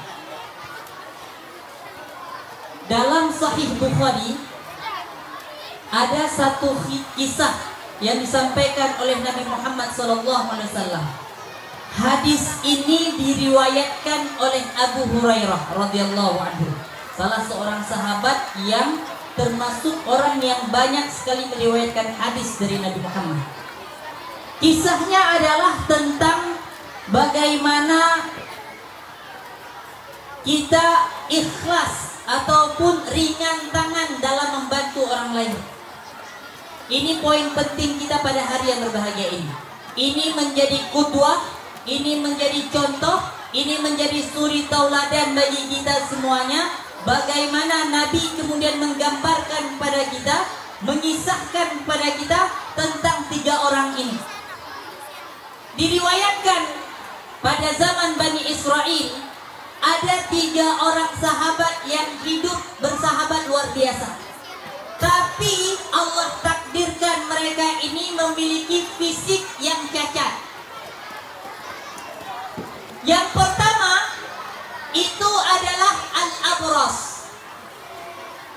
Dalam Sahih Bukhari ada satu kisah yang disampaikan oleh Nabi Muhammad SAW. Hadis ini diriwayatkan oleh Abu Hurairah radhiyallahu anhu, salah seorang sahabat yang termasuk orang yang banyak sekali meriwayatkan hadis dari Nabi Muhammad. Kisahnya adalah tentang bagaimana kita ikhlas ataupun ringan tangan dalam membantu orang lain. Ini poin penting kita pada hari yang berbahagia ini. Ini menjadi qudwah, ini menjadi contoh, ini menjadi suri tauladan bagi kita semuanya. Bagaimana Nabi kemudian menggambarkan kepada kita, mengisahkan kepada kita tentang 3 orang ini. Diriwayatkan pada zaman Bani Israel ada 3 orang sahabat yang hidup bersahabat luar biasa. Tapi Allah takdirkan mereka ini memiliki fisik yang cacat. Yang pertama itu adalah al-abras.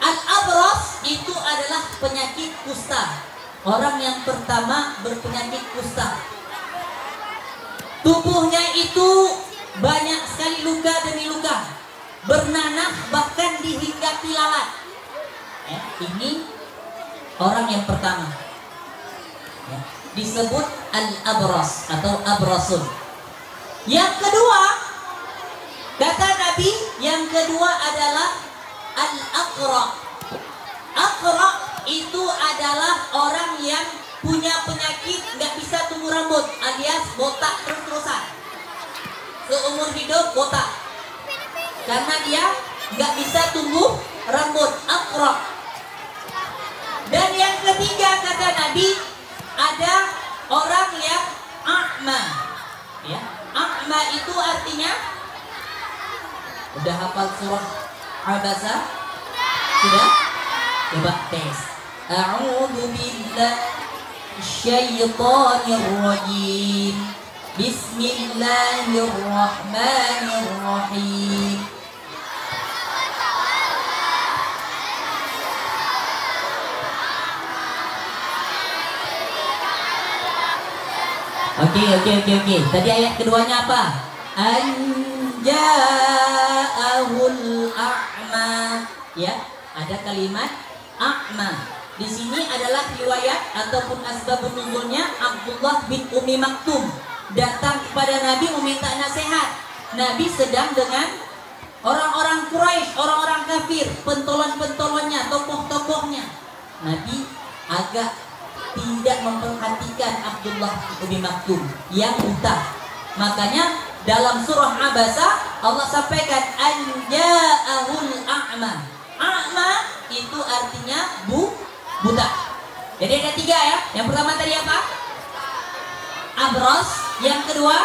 Al-abras itu adalah penyakit kusta. Orang yang pertama berpenyakit kusta. Tubuhnya itu banyak sekali luka demi luka, bernanah bahkan dihinggapi lalat. Ini orang yang pertama, disebut al-abras atau abrasun. Yang kedua, kata Nabi, yang kedua adalah al-aqra. Aqra itu adalah orang yang punya penyakit nggak bisa tumbuh rambut, alias botak terus-terusan. Seumur hidup botak, karena dia nggak bisa tumbuh rambut, aqra. Dan yang ketiga kata Nabi, ada orang yang a'ma. Ya, a'ma itu artinya, udah hafal surah Abasa? Sudah? Coba tes. A'udzu billahi syaitonir rajim. Bismillahirrahmanirrahim. Oke. Tadi ayat keduanya apa? Anja'ahul a'ma. Ya, ada kalimat a'ma. Di sini adalah riwayat ataupun asbabun nuzulnya Abdullah bin Ummi Maktum datang kepada Nabi meminta nasihat. Nabi sedang dengan orang-orang Quraisy, orang-orang kafir, pentolon-pentolonnya, tokoh-tokohnya. Nabi agak tidak memperhatikan Abdullah bin Ummi Maktum yang buta. Makanya dalam surah Abasa Allah sampaikan anja'ahul a'ma. A'ma itu artinya buta. Jadi ada 3 ya. Yang pertama tadi apa? Abras. Yang kedua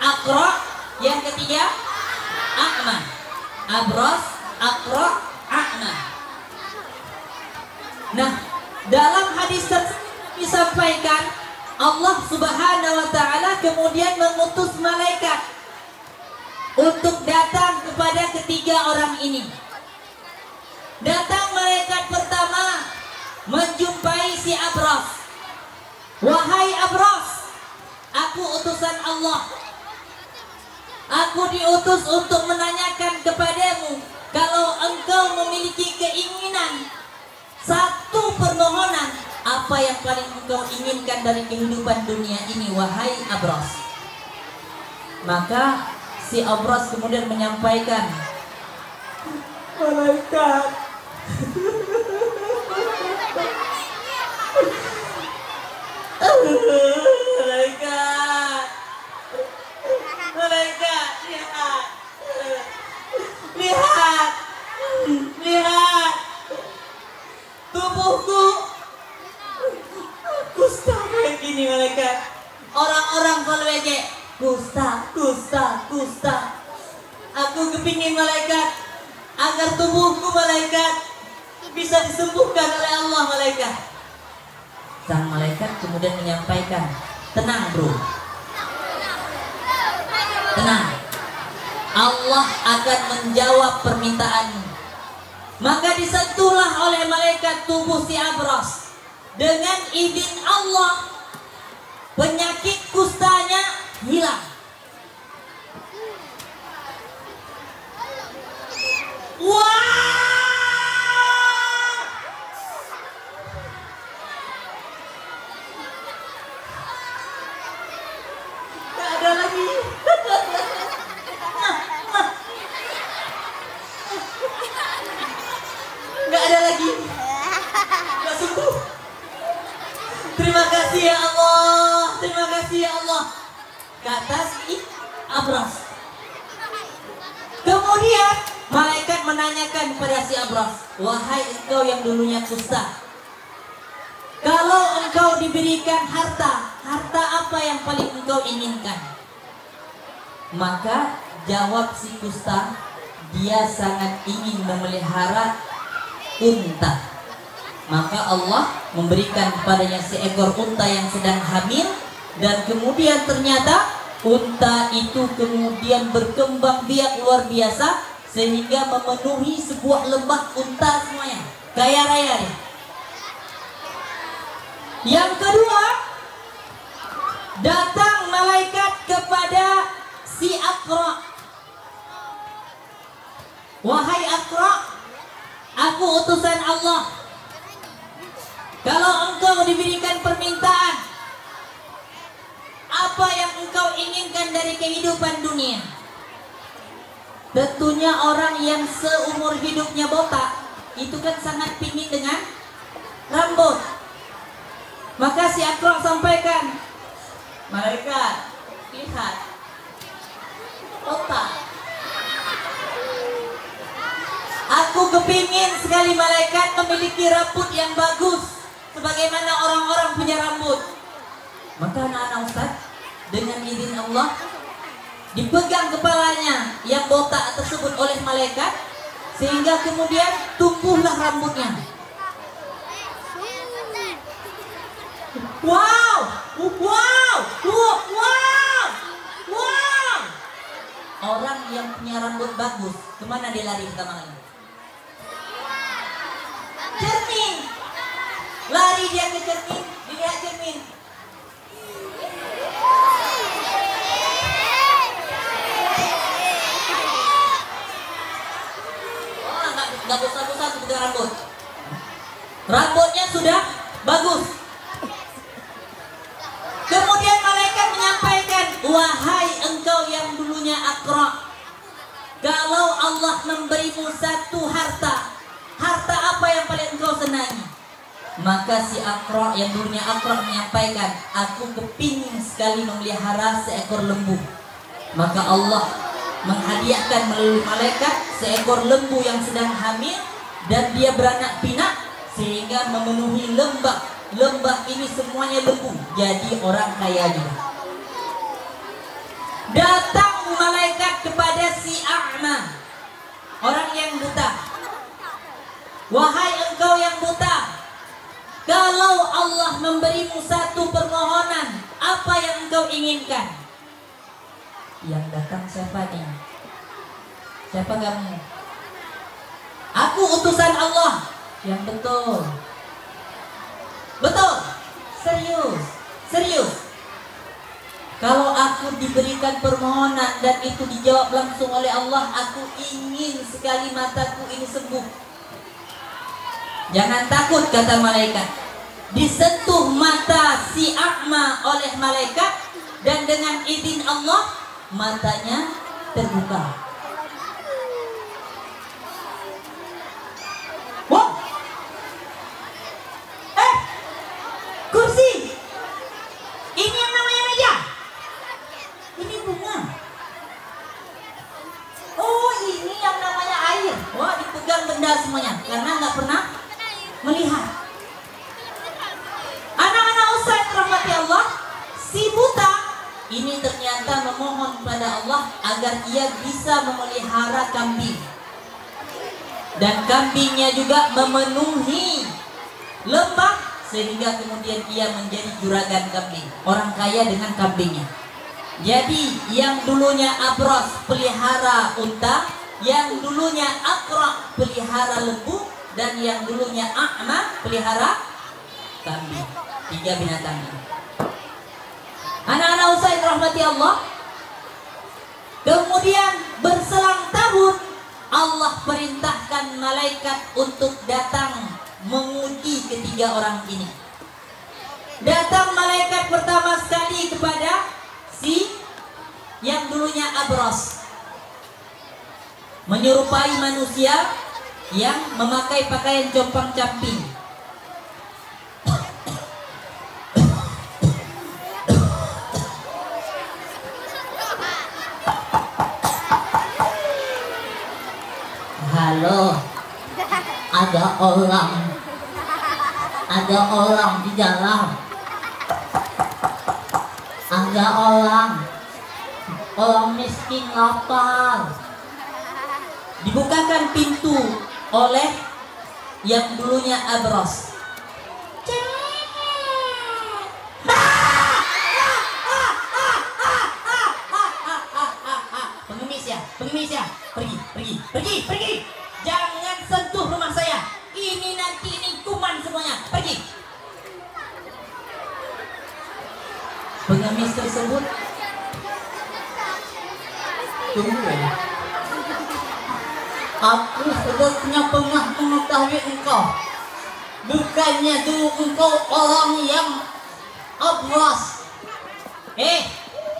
aqra. Yang ketiga a'ma. Abras, aqra, a'ma. Nah, dalam hadis tersebut disampaikan Allah Subhanahu wa taala kemudian mengutus malaikat untuk datang kepada ketiga orang ini. Datang malaikat pertama menjumpai si Abras. Wahai Abras, aku utusan Allah. Aku diutus untuk menanyakan kepadamu, kalau engkau memiliki keinginan, satu permohonan, apa yang paling engkau inginkan dari kehidupan dunia ini, wahai Abras? Maka si Abras kemudian menyampaikan, malaikat, malaikat, lihat tubuhku kusta kayak gini malaikat. Orang-orang kalau ejek kusta. Aku kepingin malaikat agar tubuhku malaikat bisa disembuhkan oleh Allah malaikat. Sang malaikat kemudian menyampaikan, tenang bro, tenang, Allah akan menjawab permintaanmu. Maka disentuhlah oleh malaikat tubuh si Abras. Dengan izin Allah, penyakit kustanya hilang. Wah! atas si Abras. Kemudian malaikat menanyakan kepada si Abras, wahai engkau yang dulunya kusta, kalau engkau diberikan harta apa yang paling engkau inginkan? Maka jawab si kusta, dia sangat ingin memelihara unta. Maka Allah memberikan kepadanya seekor unta yang sedang hamil, dan kemudian ternyata unta itu kemudian berkembang biak luar biasa sehingga memenuhi sebuah lembah unta semuanya, kaya raya nih. Yang kedua, datang malaikat kepada si Aqra. Wahai Aqra, aku utusan Allah. Kalau engkau diberikan permintaan, apa yang engkau inginkan dari kehidupan dunia? Tentunya orang yang seumur hidupnya botak itu kan sangat pingin dengan rambut. Maka si Aqra sampaikan, malaikat, lihat botak. Aku kepingin sekali malaikat memiliki rambut yang bagus sebagaimana orang-orang punya rambut. Maka anak-anak Ustaz dengan izin Allah dipegang kepalanya yang botak tersebut oleh malaikat sehingga kemudian tumbuhlah rambutnya. Wow, wow, wow, wow, wow. Orang yang punya rambut bagus kemana dia lari pertama kali? Cermin. Lari dia ke cermin, dilihat cermin. Oh, nggak bosan-bosan seperti rambut. Rambutnya sudah bagus. Kemudian malaikat menyampaikan, wahai engkau yang dulunya Aqra, kalau Allah memberimu satu harta apa yang paling engkau senangi? Maka si Aqra yang dulunya Aqra menyampaikan, aku kepingin sekali memelihara seekor lembu. Maka Allah menghadiahkan melalui malaikat seekor lembu yang sedang hamil dan dia beranak pinak sehingga memenuhi lembah. Lembah ini semuanya lembu, jadi orang kaya juga. Datang malaikat kepada si A'ma, orang yang buta. Wahai engkau yang buta, kalau Allah memberimu satu permohonan, apa yang engkau inginkan? Yang datang siapa nih? Siapa kamu? Aku utusan Allah. Yang betul. Betul. Serius. Kalau aku diberikan permohonan dan itu dijawab langsung oleh Allah, aku ingin sekali mataku ini sembuh. Jangan takut, kata malaikat. Disentuh mata si A'ma oleh malaikat dan dengan izin Allah matanya terbuka. Wah, kursi. Ini yang namanya meja. Ini bunga. Oh, ini yang namanya air. Wah, dipegang benda semuanya karena nggak pernah melihat. Anak-anak Ustaz rahmati Allah, si buta ini ternyata memohon pada Allah agar ia bisa memelihara kambing. Dan kambingnya juga memenuhi lembah sehingga kemudian ia menjadi juragan kambing. Orang kaya dengan kambingnya. Jadi yang dulunya Abras pelihara unta, yang dulunya Aqra pelihara lembu, dan yang dulunya A'ma pelihara kambing. 3 binatang ini. Anak-anak Ustaz rahmati Allah. Kemudian berselang tahun Allah perintahkan malaikat untuk datang menguji ketiga orang ini. Datang malaikat pertama sekali kepada si yang dulunya Abras, menyerupai manusia yang memakai pakaian compang-camping. Halo, ada orang di dalam, ada orang miskin lapar. Dibukakan pintu oleh yang dulunya abros. Pengemis ya, pergi. Jangan sentuh rumah saya. Ini kuman semuanya. Pergi. Pengemis tersebut tunggu ya. Aku sebetulnya pernah mengetahui engkau. Bukannya dulu engkau orang yang abras.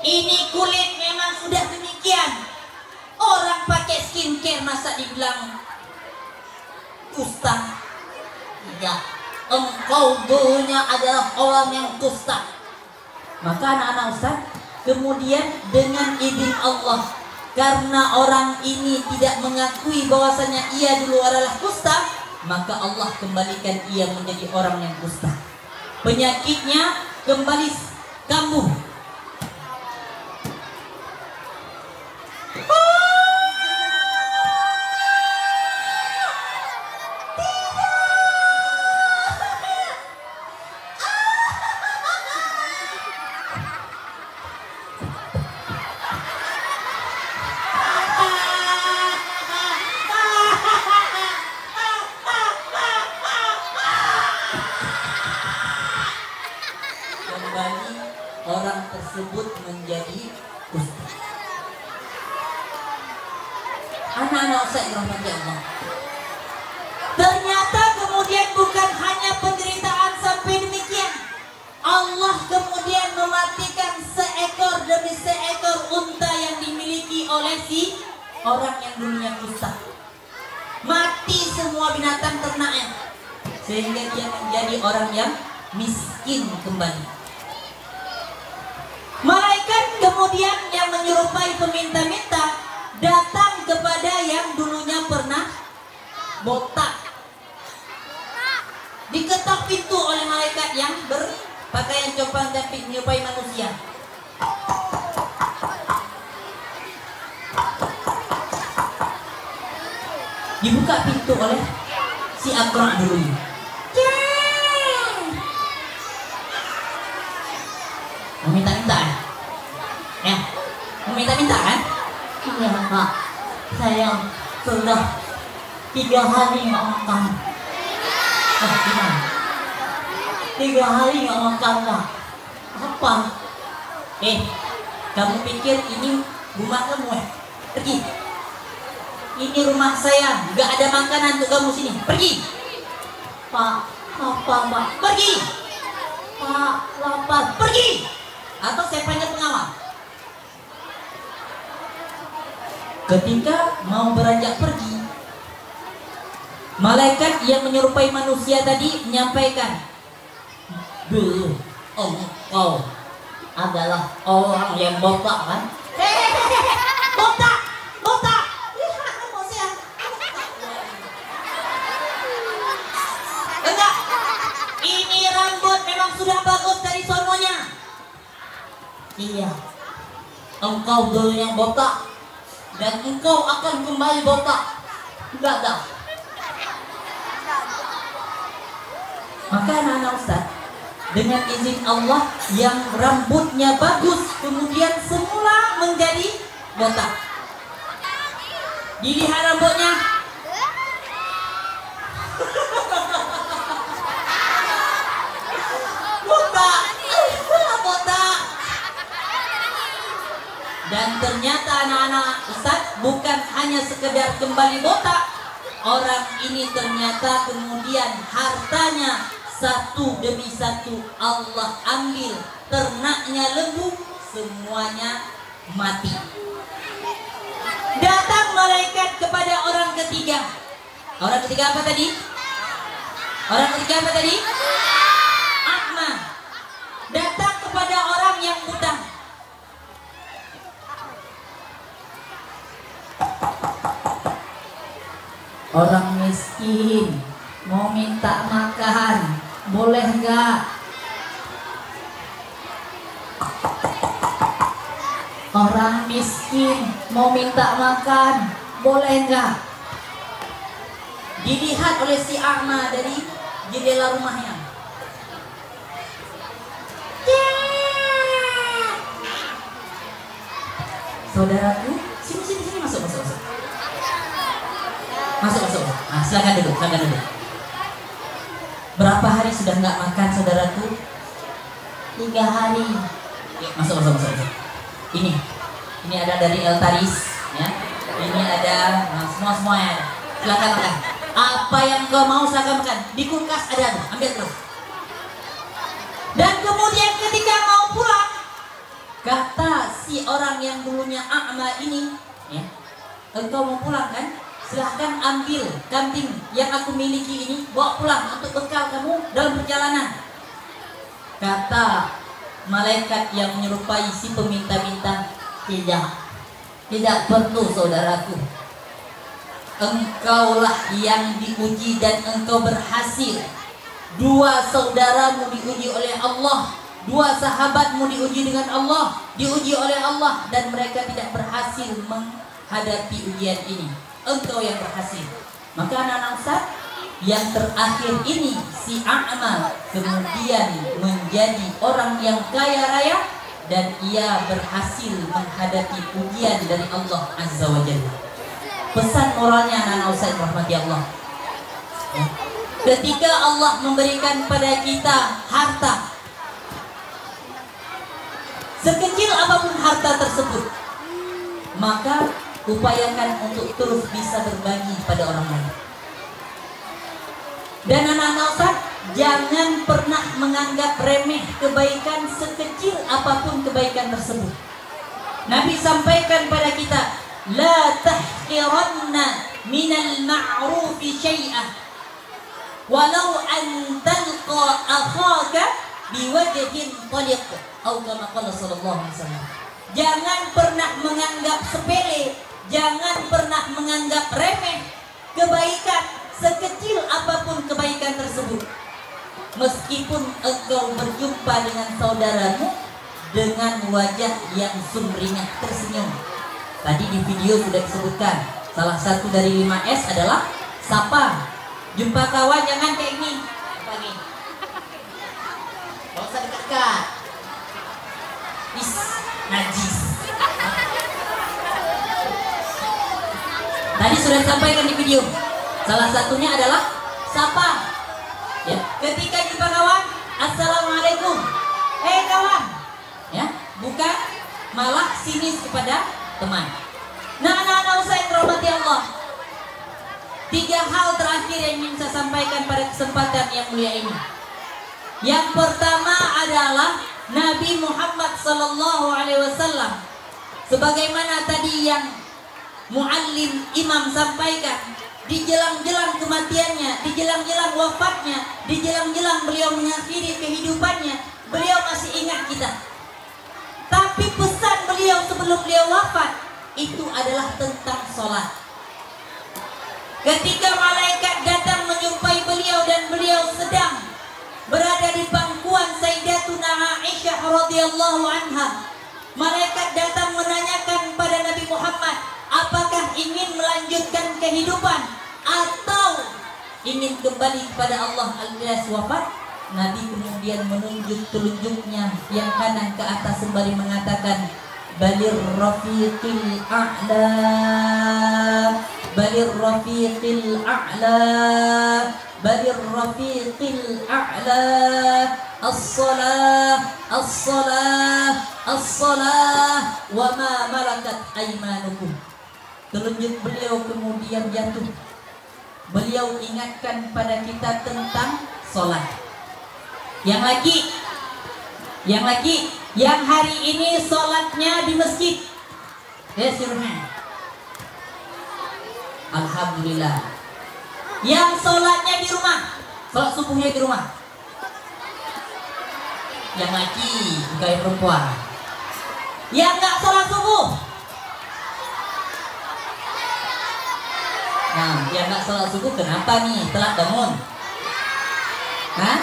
Ini kulit memang sudah demikian. Orang pakai skincare masa dibilang kusta? Tidak. Engkau dulunya adalah orang yang kusta. Maka anak-anak Ustaz kemudian dengan izin Allah, karena orang ini tidak mengakui bahwasanya ia dulu adalah kusta, maka Allah kembalikan ia menjadi orang yang kusta. Penyakitnya kembali kambuh. Orang tersebut menjadi kusta. Anak-anak Ustaz rahmati Allah. Ternyata kemudian bukan hanya penderitaan sampai demikian. Allah kemudian mematikan seekor demi seekor unta yang dimiliki oleh si orang yang dulunya kusta. Mati semua binatang ternaknya, sehingga dia menjadi orang yang miskin kembali. Malaikat kemudian yang menyerupai peminta-minta datang kepada yang dulunya pernah botak. Diketok pintu oleh malaikat yang berpakaian compang camping menyerupai manusia. Dibuka pintu oleh si Akra dulunya. Meminta-minta ya? Meminta-minta kan? Iya Pak, saya sudah 3 hari nggak makan. Gimana? 3 hari nggak makan Pak. Apa? Kamu pikir ini rumah kamu ya? Pergi. Ini rumah saya, nggak ada makanan untuk kamu sini. Pergi. Pak, apa Pak? Pergi. Pak, lapar. Pergi. Atau saya panggil pengawal. Ketika mau beranjak pergi, malaikat yang menyerupai manusia tadi menyampaikan, dulu engkau adalah orang yang botak kan? Botak. Lihat kamu saya. Enggak. Ini rambut memang sudah bagus dari sononya. Iya, engkau dulu yang botak dan engkau akan kembali botak. Dadah. Maka anak-anak Ustaz, dengan izin Allah yang rambutnya bagus kemudian semula menjadi botak. Dilihat rambutnya. Botak. Dan ternyata anak-anak Ustaz bukan hanya sekedar kembali botak. Orang ini ternyata kemudian hartanya satu demi satu Allah ambil. Ternaknya lembu semuanya mati. Datang malaikat kepada orang ketiga. Orang ketiga apa tadi? Orang ketiga apa tadi? Akma. Datang kepada orang yang buta. Orang miskin mau minta makan, boleh nggak? Orang miskin mau minta makan, boleh nggak? Dilihat oleh si A'ma dari jendela rumahnya. Saudaraku, sini masuk. Masuk. Nah, silakan duduk. Berapa hari sudah nggak makan, saudaraku? 3 hari. Ya, masuk. Ini ada dari Eltaris, ya. Ini ada semuanya. Silakan makan. Apa yang kau mau silakan makan. Di kulkas ada, ambil terus. Dan kemudian ketika mau pulang, kata si orang yang dulunya A'ma ini, ya, engkau mau pulang kan? Silahkan ambil kambing yang aku miliki ini, bawa pulang untuk bekal kamu dalam perjalanan. Kata malaikat yang menyerupai si peminta-minta, tidak perlu saudaraku. Engkaulah yang diuji dan engkau berhasil. 2 saudaramu diuji oleh Allah, 2 sahabatmu diuji dengan Allah, diuji oleh Allah, dan mereka tidak berhasil menghadapi ujian ini. Engkau yang berhasil. Maka anak-anak Ustaz, yang terakhir ini si A'ma kemudian menjadi orang yang kaya raya dan ia berhasil menghadapi ujian dari Allah Azza wa Jalla. Pesan moralnya anak-anak Ustaz rahmati Allah. Ketika Allah memberikan pada kita harta, sekecil apapun harta tersebut, maka upayakan untuk terus bisa berbagi pada orang lain. Dan anak-anak Ustaz, jangan pernah menganggap remeh kebaikan sekecil apapun kebaikan tersebut. Nabi sampaikan pada kita, la tahqiranna minal ma'rufi syai'ah walau an talqa akhaka biwajhin taliq atau kama qala sallallahu alaihi wasallam. Jangan pernah menganggap sepele, jangan pernah menganggap remeh kebaikan sekecil apapun kebaikan tersebut. Meskipun engkau berjumpa dengan saudaramu dengan wajah yang sumringah tersenyum. Tadi di video sudah disebutkan, salah satu dari 5S adalah sapa. Jumpa kawan jangan kayak ini. Apa nih? Gak usah dekat-dekat. Najis. Tadi sudah disampaikan di video. Salah satunya adalah sapa. Ya, ketika jumpa kawan, assalamualaikum. Kawan. Ya, bukan malah sinis kepada teman. Nah, anak-anak Ustaz yang dirahmati Allah, 3 hal terakhir yang ingin saya sampaikan pada kesempatan yang mulia ini. Yang pertama adalah Nabi Muhammad SAW, sebagaimana tadi yang muallim imam sampaikan, di jelang-jelang kematiannya, di jelang-jelang wafatnya, di jelang-jelang beliau mengakhiri kehidupannya, beliau masih ingat kita. Tapi pesan beliau sebelum beliau wafat itu adalah tentang sholat. Ketika malaikat datang menjumpai beliau dan beliau sedang berada di pangkuan Sayyidatuna Aisyah radhiyallahu anha, malaikat datang menanyakan pada Nabi Muhammad, apakah ingin melanjutkan kehidupan atau ingin kembali kepada Allah alias wafat? Nabi kemudian menunjuk telunjuknya yang kanan ke atas sembari mengatakan, balir rafiqil a'la, balir rafiqil a'la, balir rafiqil a'la, as-salah, as-salah, as-salah, wa ma malakat aymanukum. Telunjuk beliau kemudian jatuh. Beliau ingatkan pada kita tentang sholat. Yang lagi, yang hari ini sholatnya di masjid. Alhamdulillah. Yang sholatnya di rumah, sholat subuhnya di rumah. Yang lagi, bukan perempuan. Yang nggak sholat subuh. Nah, yang nggak sholat subuh kenapa nih? Telat bangun? Hah?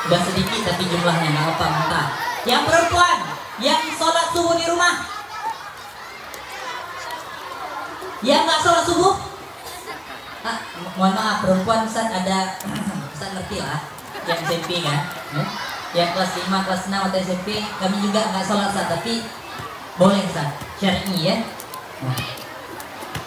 Udah sedikit tapi jumlahnya nggak apa mantap. Yang perempuan yang sholat subuh di rumah, yang nggak sholat subuh? Mohon maaf, perempuan Ustaz ada Ustaz ngerti lah, yang SMP kan, yang kelas 5, kelas 6 atau SMP kami juga nggak sholat Ustaz, tapi boleh Ustaz, syar'i ya.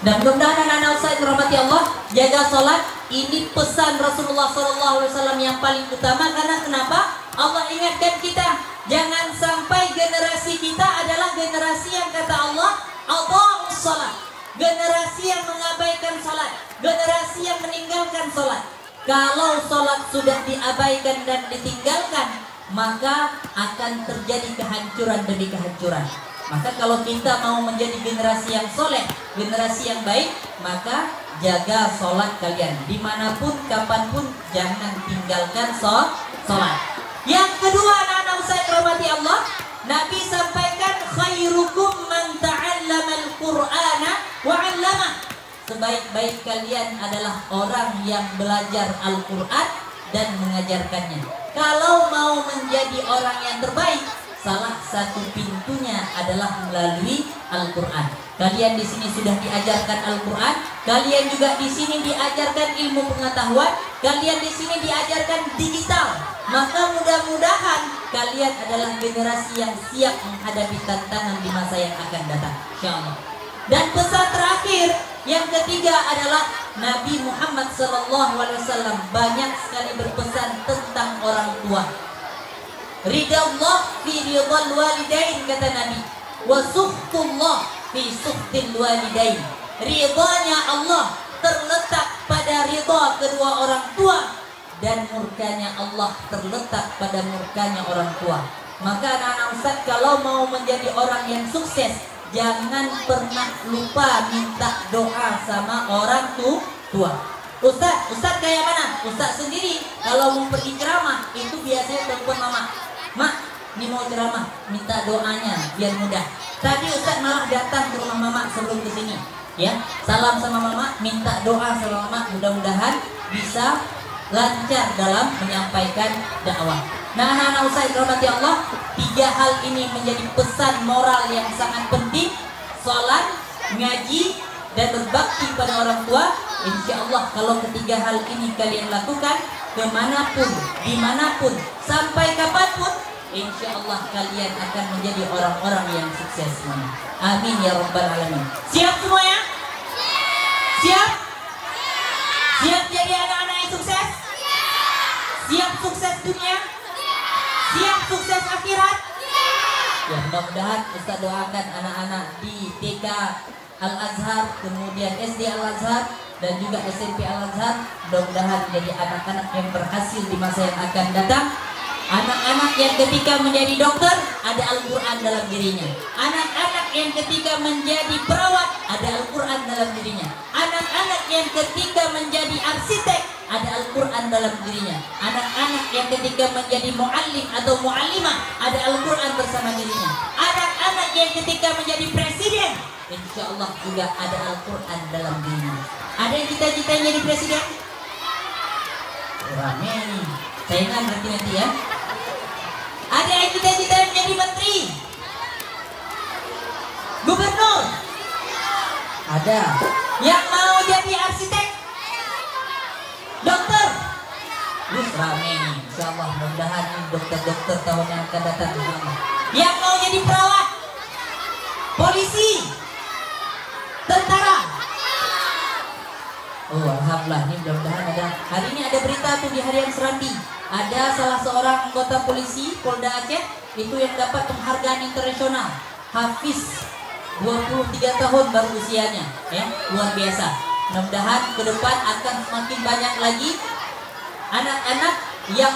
Dan mudah-mudahan anak-anak Ustaz dirahmati Allah, jaga sholat. Ini pesan Rasulullah SAW yang paling utama. Karena kenapa? Allah ingatkan kita, jangan sampai generasi kita adalah generasi yang kata Allah adha'us sholat, generasi yang mengabaikan sholat, generasi yang meninggalkan sholat. Kalau sholat sudah diabaikan dan ditinggalkan, maka akan terjadi kehancuran demi kehancuran. Maka kalau kita mau menjadi generasi yang soleh, generasi yang baik, maka jaga sholat kalian. Dimanapun, kapanpun, jangan tinggalkan sholat. Yang kedua, anak-anak Ustaz rahmati Allah, Nabi sampaikan khairukum man ta'allamal Qur'ana wa 'allamah. Sebaik-baik kalian adalah orang yang belajar Al-Qur'an dan mengajarkannya. Kalau mau menjadi orang yang terbaik, salah satu pintunya adalah melalui Al-Qur'an. Kalian di sini sudah diajarkan Al-Qur'an, kalian juga di sini diajarkan ilmu pengetahuan, kalian di sini diajarkan digital. Maka mudah-mudahan kalian adalah generasi yang siap menghadapi tantangan di masa yang akan datang, insyaallah. Dan pesan terakhir yang ketiga adalah Nabi Muhammad SAW banyak sekali berpesan tentang orang tua. Ridha Allah fi ridhal walidain, kata Nabi, wa sukhtullah fi sukhtil walidain. Ridhanya Allah terletak pada ridha kedua orang tua, dan murkanya Allah terletak pada murkanya orang tua. Maka anak-anak Ustaz, kalau mau menjadi orang yang sukses, jangan pernah lupa minta doa sama orang tua. Ustaz kayak mana? Ustaz sendiri kalau mau pergi ceramah itu biasanya telepon mama. Mak, ini mau ceramah, minta doanya biar mudah. Tadi Ustaz malah datang ke rumah mama sebelum ke sini, ya. Salam sama mama, minta doa sama mama, mudah-mudahan bisa lancar dalam menyampaikan dakwah. Nah, anak-anak Ustaz rahmati Allah, 3 hal ini menjadi pesan moral yang sangat penting. Salat, ngaji, dan berbakti pada orang tua. Insya Allah kalau ketiga hal ini kalian lakukan, kemanapun, dimanapun, sampai kapanpun, insya Allah kalian akan menjadi orang-orang yang sukses. Amin ya rabbal alamin. Siap semuanya? Siap? Siap jadi anak-anak yang sukses? Siap sukses dunia? Siap sukses akhirat? Ya, mudah-mudahan Ustaz doakan anak-anak di TK Al-Azhar, kemudian SD Al-Azhar, dan juga SMP Al-Azhar, mudah-mudahan menjadi anak-anak yang berhasil di masa yang akan datang. Anak-anak yang ketika menjadi dokter ada Al-Quran dalam dirinya. Anak-anak yang ketika menjadi perawat ada Al-Quran dalam dirinya. Anak-anak yang ketika menjadi arsitek ada Al-Quran dalam dirinya. Anak-anak yang ketika menjadi muallim atau muallimah ada Al-Quran bersama dirinya. Anak-anak yang ketika menjadi presiden, insya Allah juga ada Al-Quran dalam dirinya. Ada yang cita-cita jadi presiden? Rame nih, saingan berarti nanti ya. Ada yang cita-cita menjadi menteri, gubernur? Ada. Yang mau jadi arsitek, dokter? Terus rame nih, insya Allah mudah-mudahan dokter-dokter tahun yang akan datang. Yang mau jadi perawat, polisi, tentara? Oh alhamdulillah, ini mudah-mudahan ada. Hari ini ada berita tuh di Harian Serambi, ada salah seorang anggota polisi Polda Aceh itu yang dapat penghargaan internasional. Hafiz, 23 tahun baru usianya, ya, luar biasa. Mudah-mudahan ke depan akan semakin banyak lagi anak-anak yang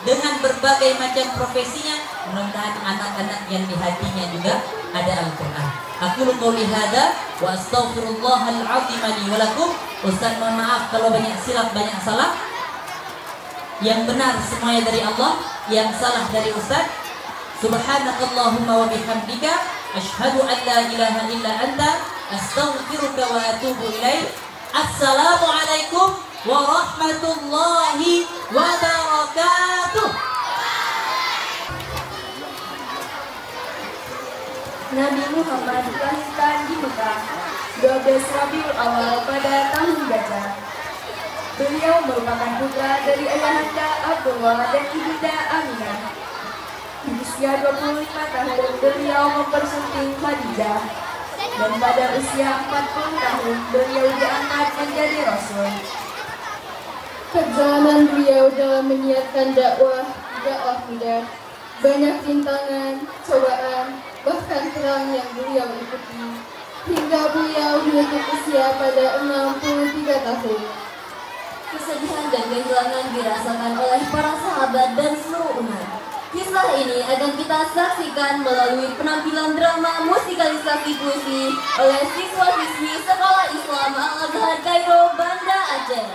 dengan berbagai macam profesinya. Mudah-mudahan anak-anak yang di hatinya juga ada Al-Quran. Aku qouli hada wa astaghfirullahal azim li wa lakum. Ustaz mohon maaf kalau banyak silap, banyak salah. Yang benar semuanya dari Allah, yang salah dari Ustaz. Subhanakallahumma wa bihamdika asyhadu an la ilaha illa anta astaghfiruka wa atubu ilaik. Assalamualaikum warahmatullahi wabarakatuh. Nabi Muhammad dilahirkan di Mekah 12 Rabiul Awal pada tahun Gajah. Beliau merupakan putra dari ayahanda Abdullah dan ibunda Aminah. Di usia 25 tahun beliau mempersunting Khadijah, dan pada usia 40 tahun beliau diangkat menjadi Rasul. Perjalanan beliau dalam menyiarkan dakwah mudah. Banyak rintangan, cobaan, bahkan perang yang beliau ikuti, hingga beliau menutup usia pada 63 tahun. Kesedihan dan kehilangan dirasakan oleh para sahabat dan seluruh umat. Kisah ini akan kita saksikan melalui penampilan drama musikalisasi puisi oleh siswa-siswi Sekolah Islam Al-Azhar Kairo, Banda Aceh.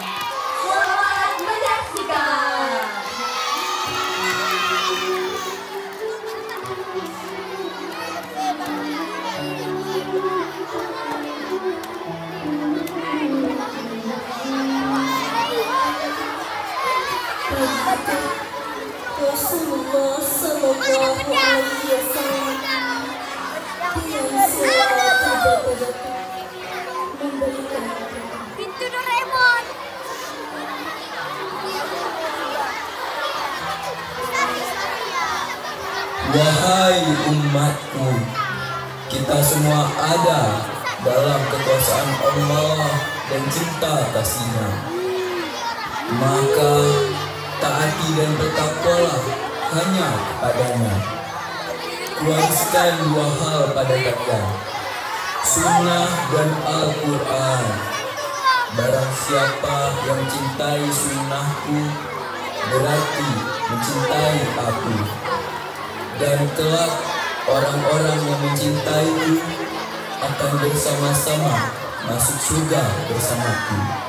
Selamat menyaksikan. Rasulullah sallallahu alaihi wasallam dengan selawat berbeda memberikan pintu Doraemon. Wahai umatku, kita semua ada dalam kekuasaan Allah dan cinta kasih-Nya. Maka taati dan bertakwalah hanya kepadanya. Kuwariskan dua hal pada kalian, Sunnah dan Al-Quran. Barang siapa yang mencintai sunnahku, berarti mencintai aku. Dan kelak orang-orang yang mencintaiku akan bersama-sama masuk surga bersamaku.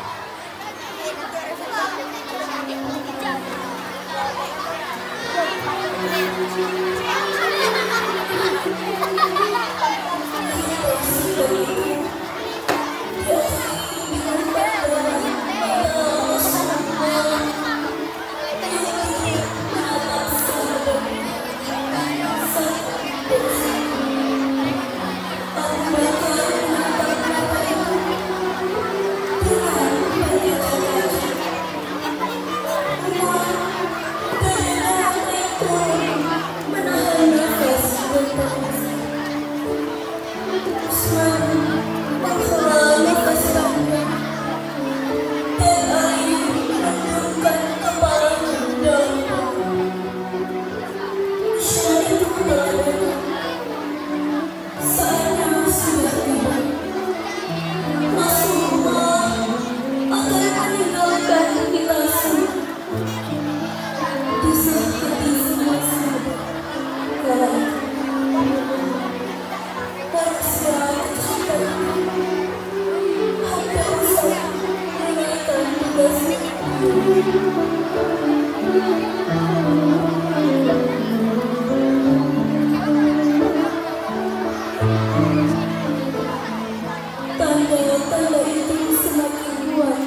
Tanda-tanda itu semakin kuat.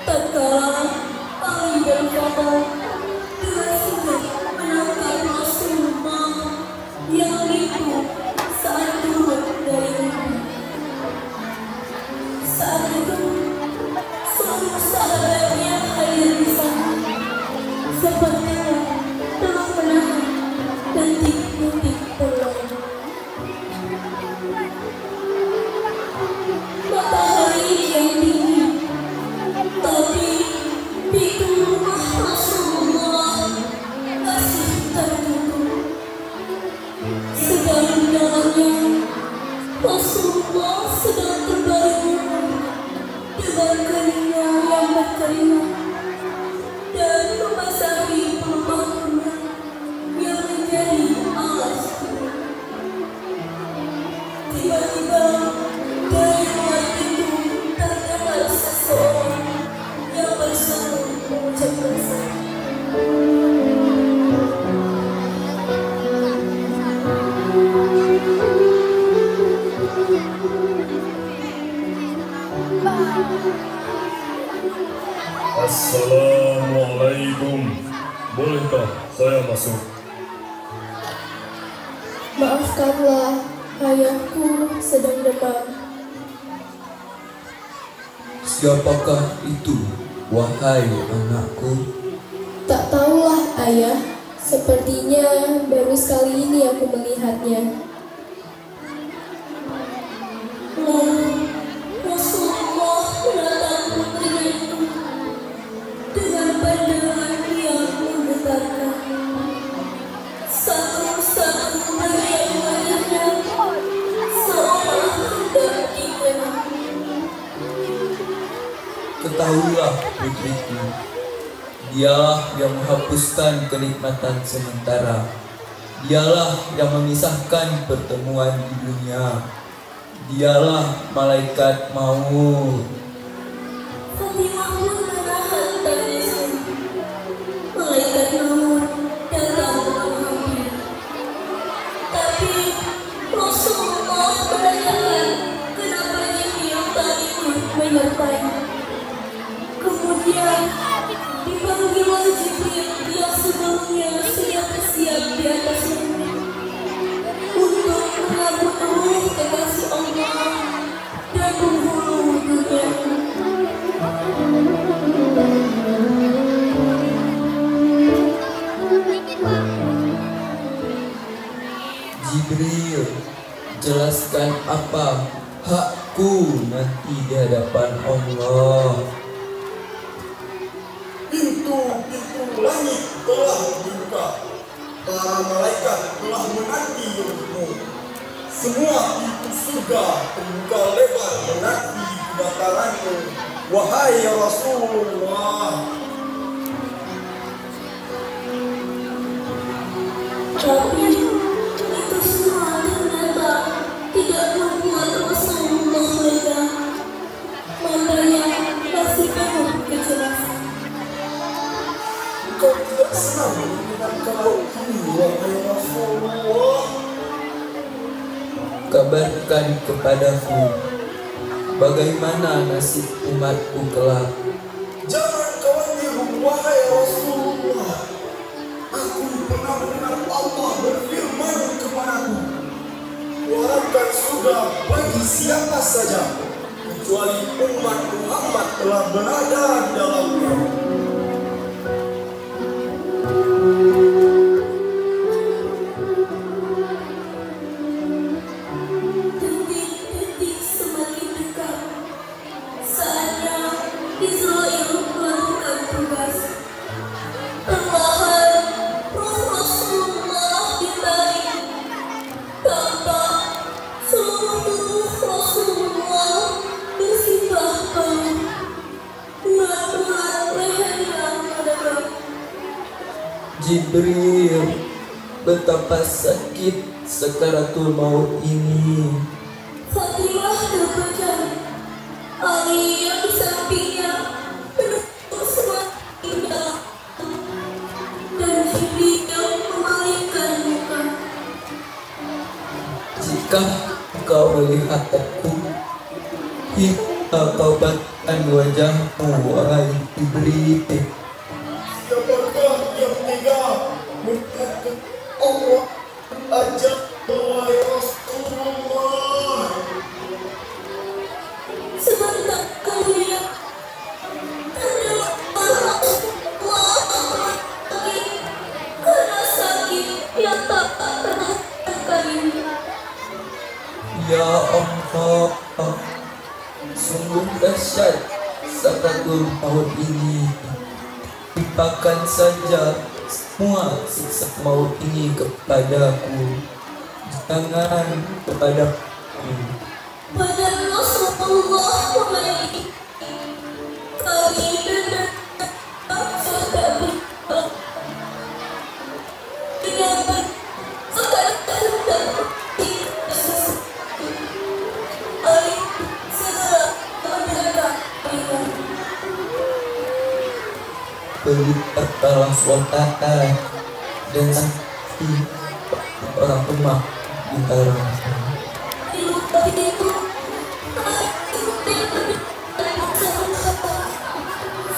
Tatkala Ali dan Fatimah berhasil menangkap Rasulullah yang itu saat turun dari rumah. Saat itu seluruh sahabat yang hadir di sana sepertinya telah menahan detik-detik terlalu. Matahari yang dingin, tapi pintu rumah Rasulullah masih tertutup. Sedang di dalamnya Rasulullah sedang terbaring dengan keningnya yang berkeringat dan membasahi peluang yang menjadi alas. Tiba-tiba dari luar itu terdengar seseorang yang berseru mengucapkan salam. Rasul. Maafkanlah, ayahku sedang demam. Siapakah itu, wahai anakku? Tak tahulah, ayah. Sepertinya baru sekali ini aku melihatnya. Rasulullah menatap putrinya dengan pandangan yang menggetarkan. Satu-satu melihat wajahnya seolah hendak dikenang. Ketahuilah putriku, dialah yang menghapuskan kenikmatan sementara. Dialah yang memisahkan pertemuan di dunia. Dialah malaikat maut. Fatimah pun menahan tangisan. Malaikat maut datang menghampiri. Tapi Rasulullah menanyakan kenapa Jibril tak ikut menyertai. Kemudian dipanggillah Jibril yang sebelumnya sudah bersiap di atas langit untuk mengangkut ruh kekasih Allah dan penghulu dunia. Jibril, jelaskan apa hakku nanti di hadapan Allah. Pintu-pintu langit telah dibuka. Para malaikat telah menanti untukmu. Semua pintu surga terbuka lebar menanti kedatanganmu, wahai Rasulullah. Tapi itu semua ternyata tidak membuat Rasulullah lega. Matanya masih penuh kecemasan. Engkau tidak senang dengan kalau ini, wahai Rasulullah. Kabarkan kepadaku bagaimana nasib umatku kelak. Jangan khawatir, wahai Rasulullah. Aku pernah mendengar Allah berfirman kepadaku, wahai surga bagi siapa saja kecuali umat Muhammad telah berada di dalamnya. Detik-detik semakin dekat. Saatnya Israel melakukan tugas. Perlahan roh Rasulullah ditarik. Tampak seluruh tubuh Rasulullah bersifat penuh. Urat-urat lehernya mendekat. Jibril, betapa sakit sakaratul maut ini. Fatimah terpejam. Ali yang di sampingnya penuh semakin dalam. Dan Jibril memalingkan muka. Jika engkau melihat aku, kita taubatkan wajahmu, wahai Jibril. Siapakah yang tega mengatakan Allah ajak wahai Rasulullah? Sebentar kemudian terdengar Allah lagi karena sakit yang tak pernah terkali. Ya Allah, sungguh dahsyat sakaratul maut ini. Timpakan saja semua siksa maut ini kepadaku, jangan kepadaku. Pada Rasulullah kembali kami benar sudah berdoa dengan sekarang Ali segera mendekat Beritalah suatata dan sakti orang lemah di antara.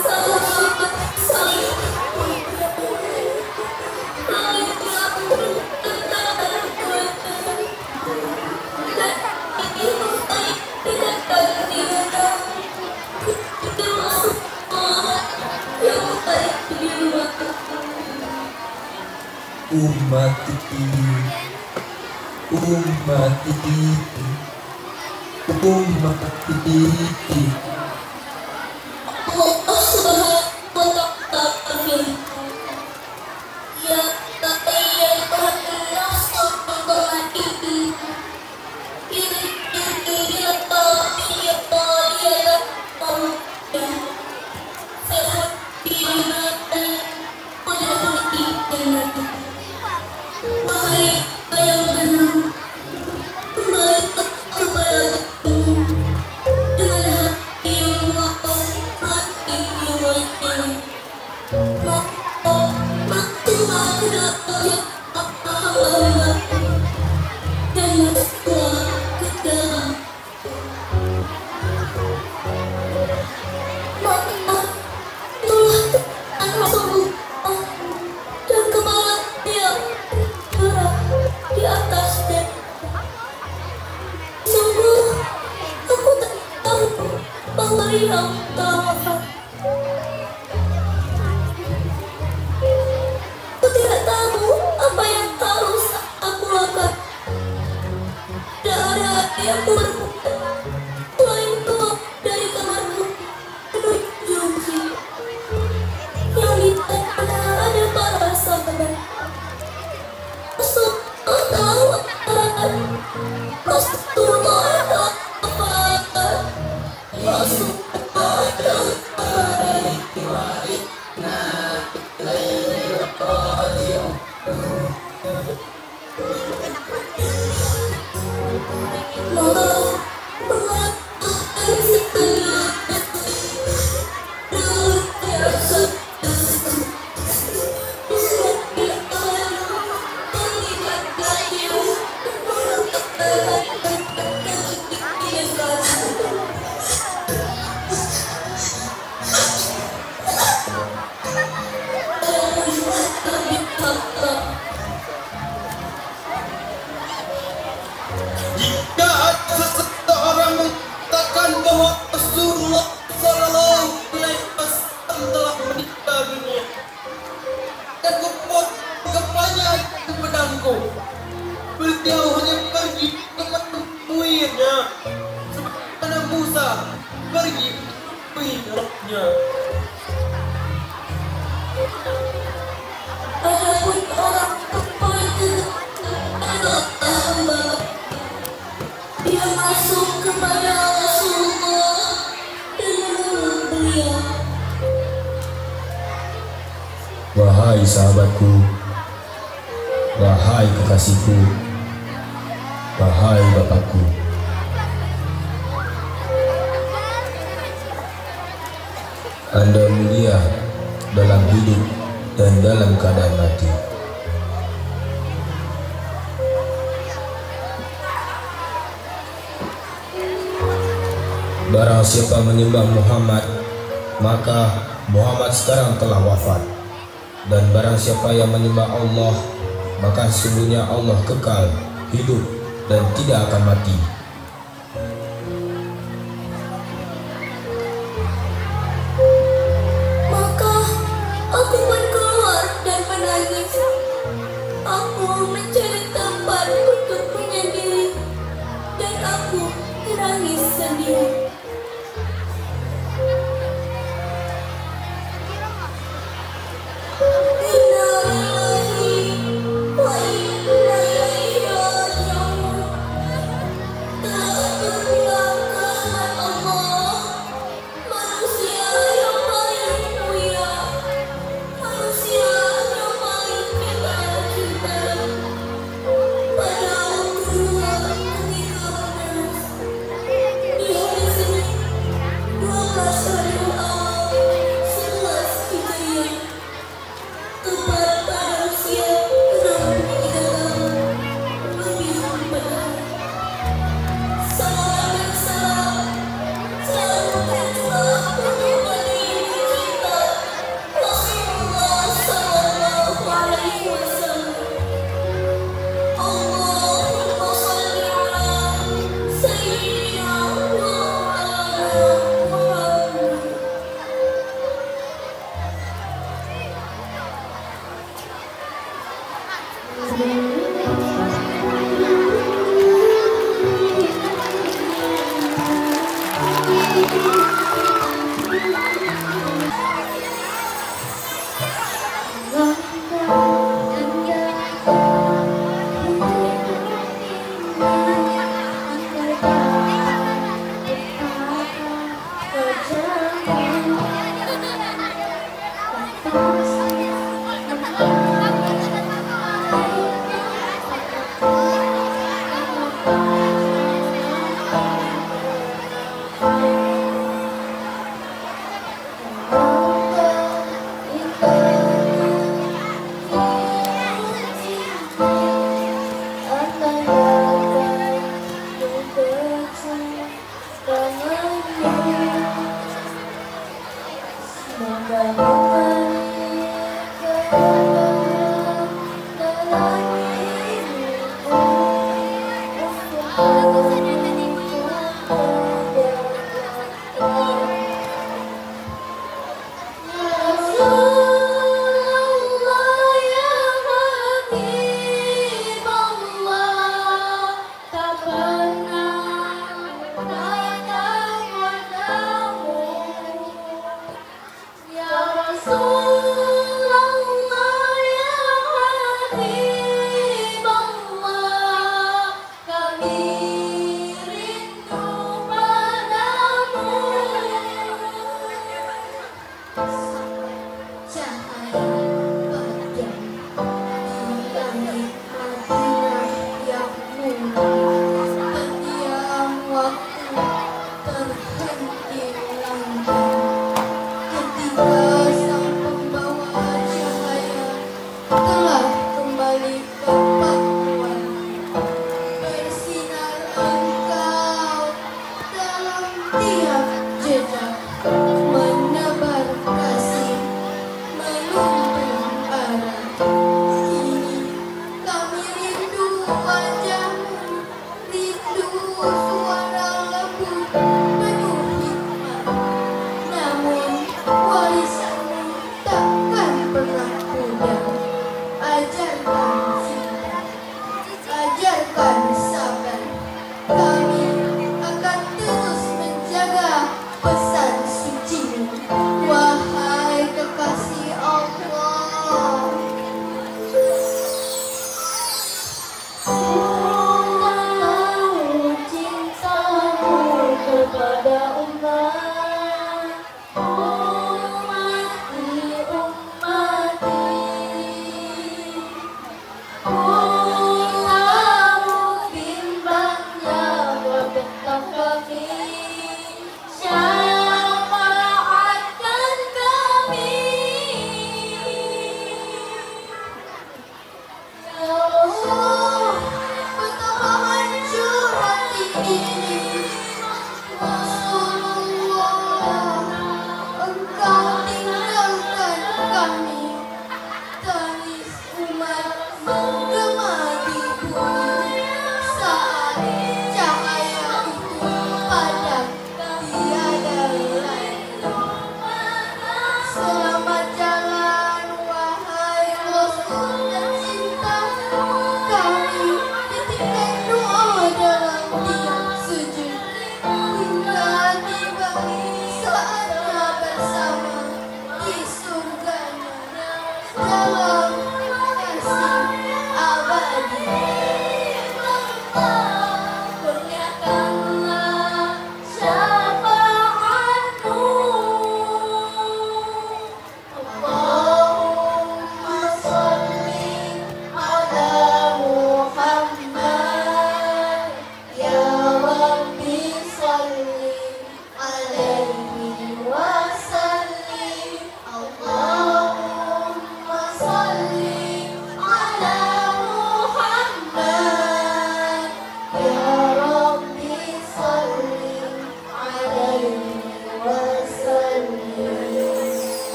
Salam umatiti Allah Subhanahu wa Ta'ala berfirman, ya ayyuhan nas qul Wahai sahabatku, wahai kekasihku, wahai Bapakku, Anda mulia dalam hidup dan dalam keadaan mati. Barang siapa menyembah Muhammad, maka Muhammad sekarang telah wafat. Dan barang siapa yang menyembah Allah, maka sesungguhnya Allah kekal, hidup, dan tidak akan mati. Maka aku pun keluar dan menangis. Aku mencari tempat untuk menyendiri, dan aku menangis sendiri. Di hari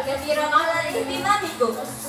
kasiran ala ihtimamikum.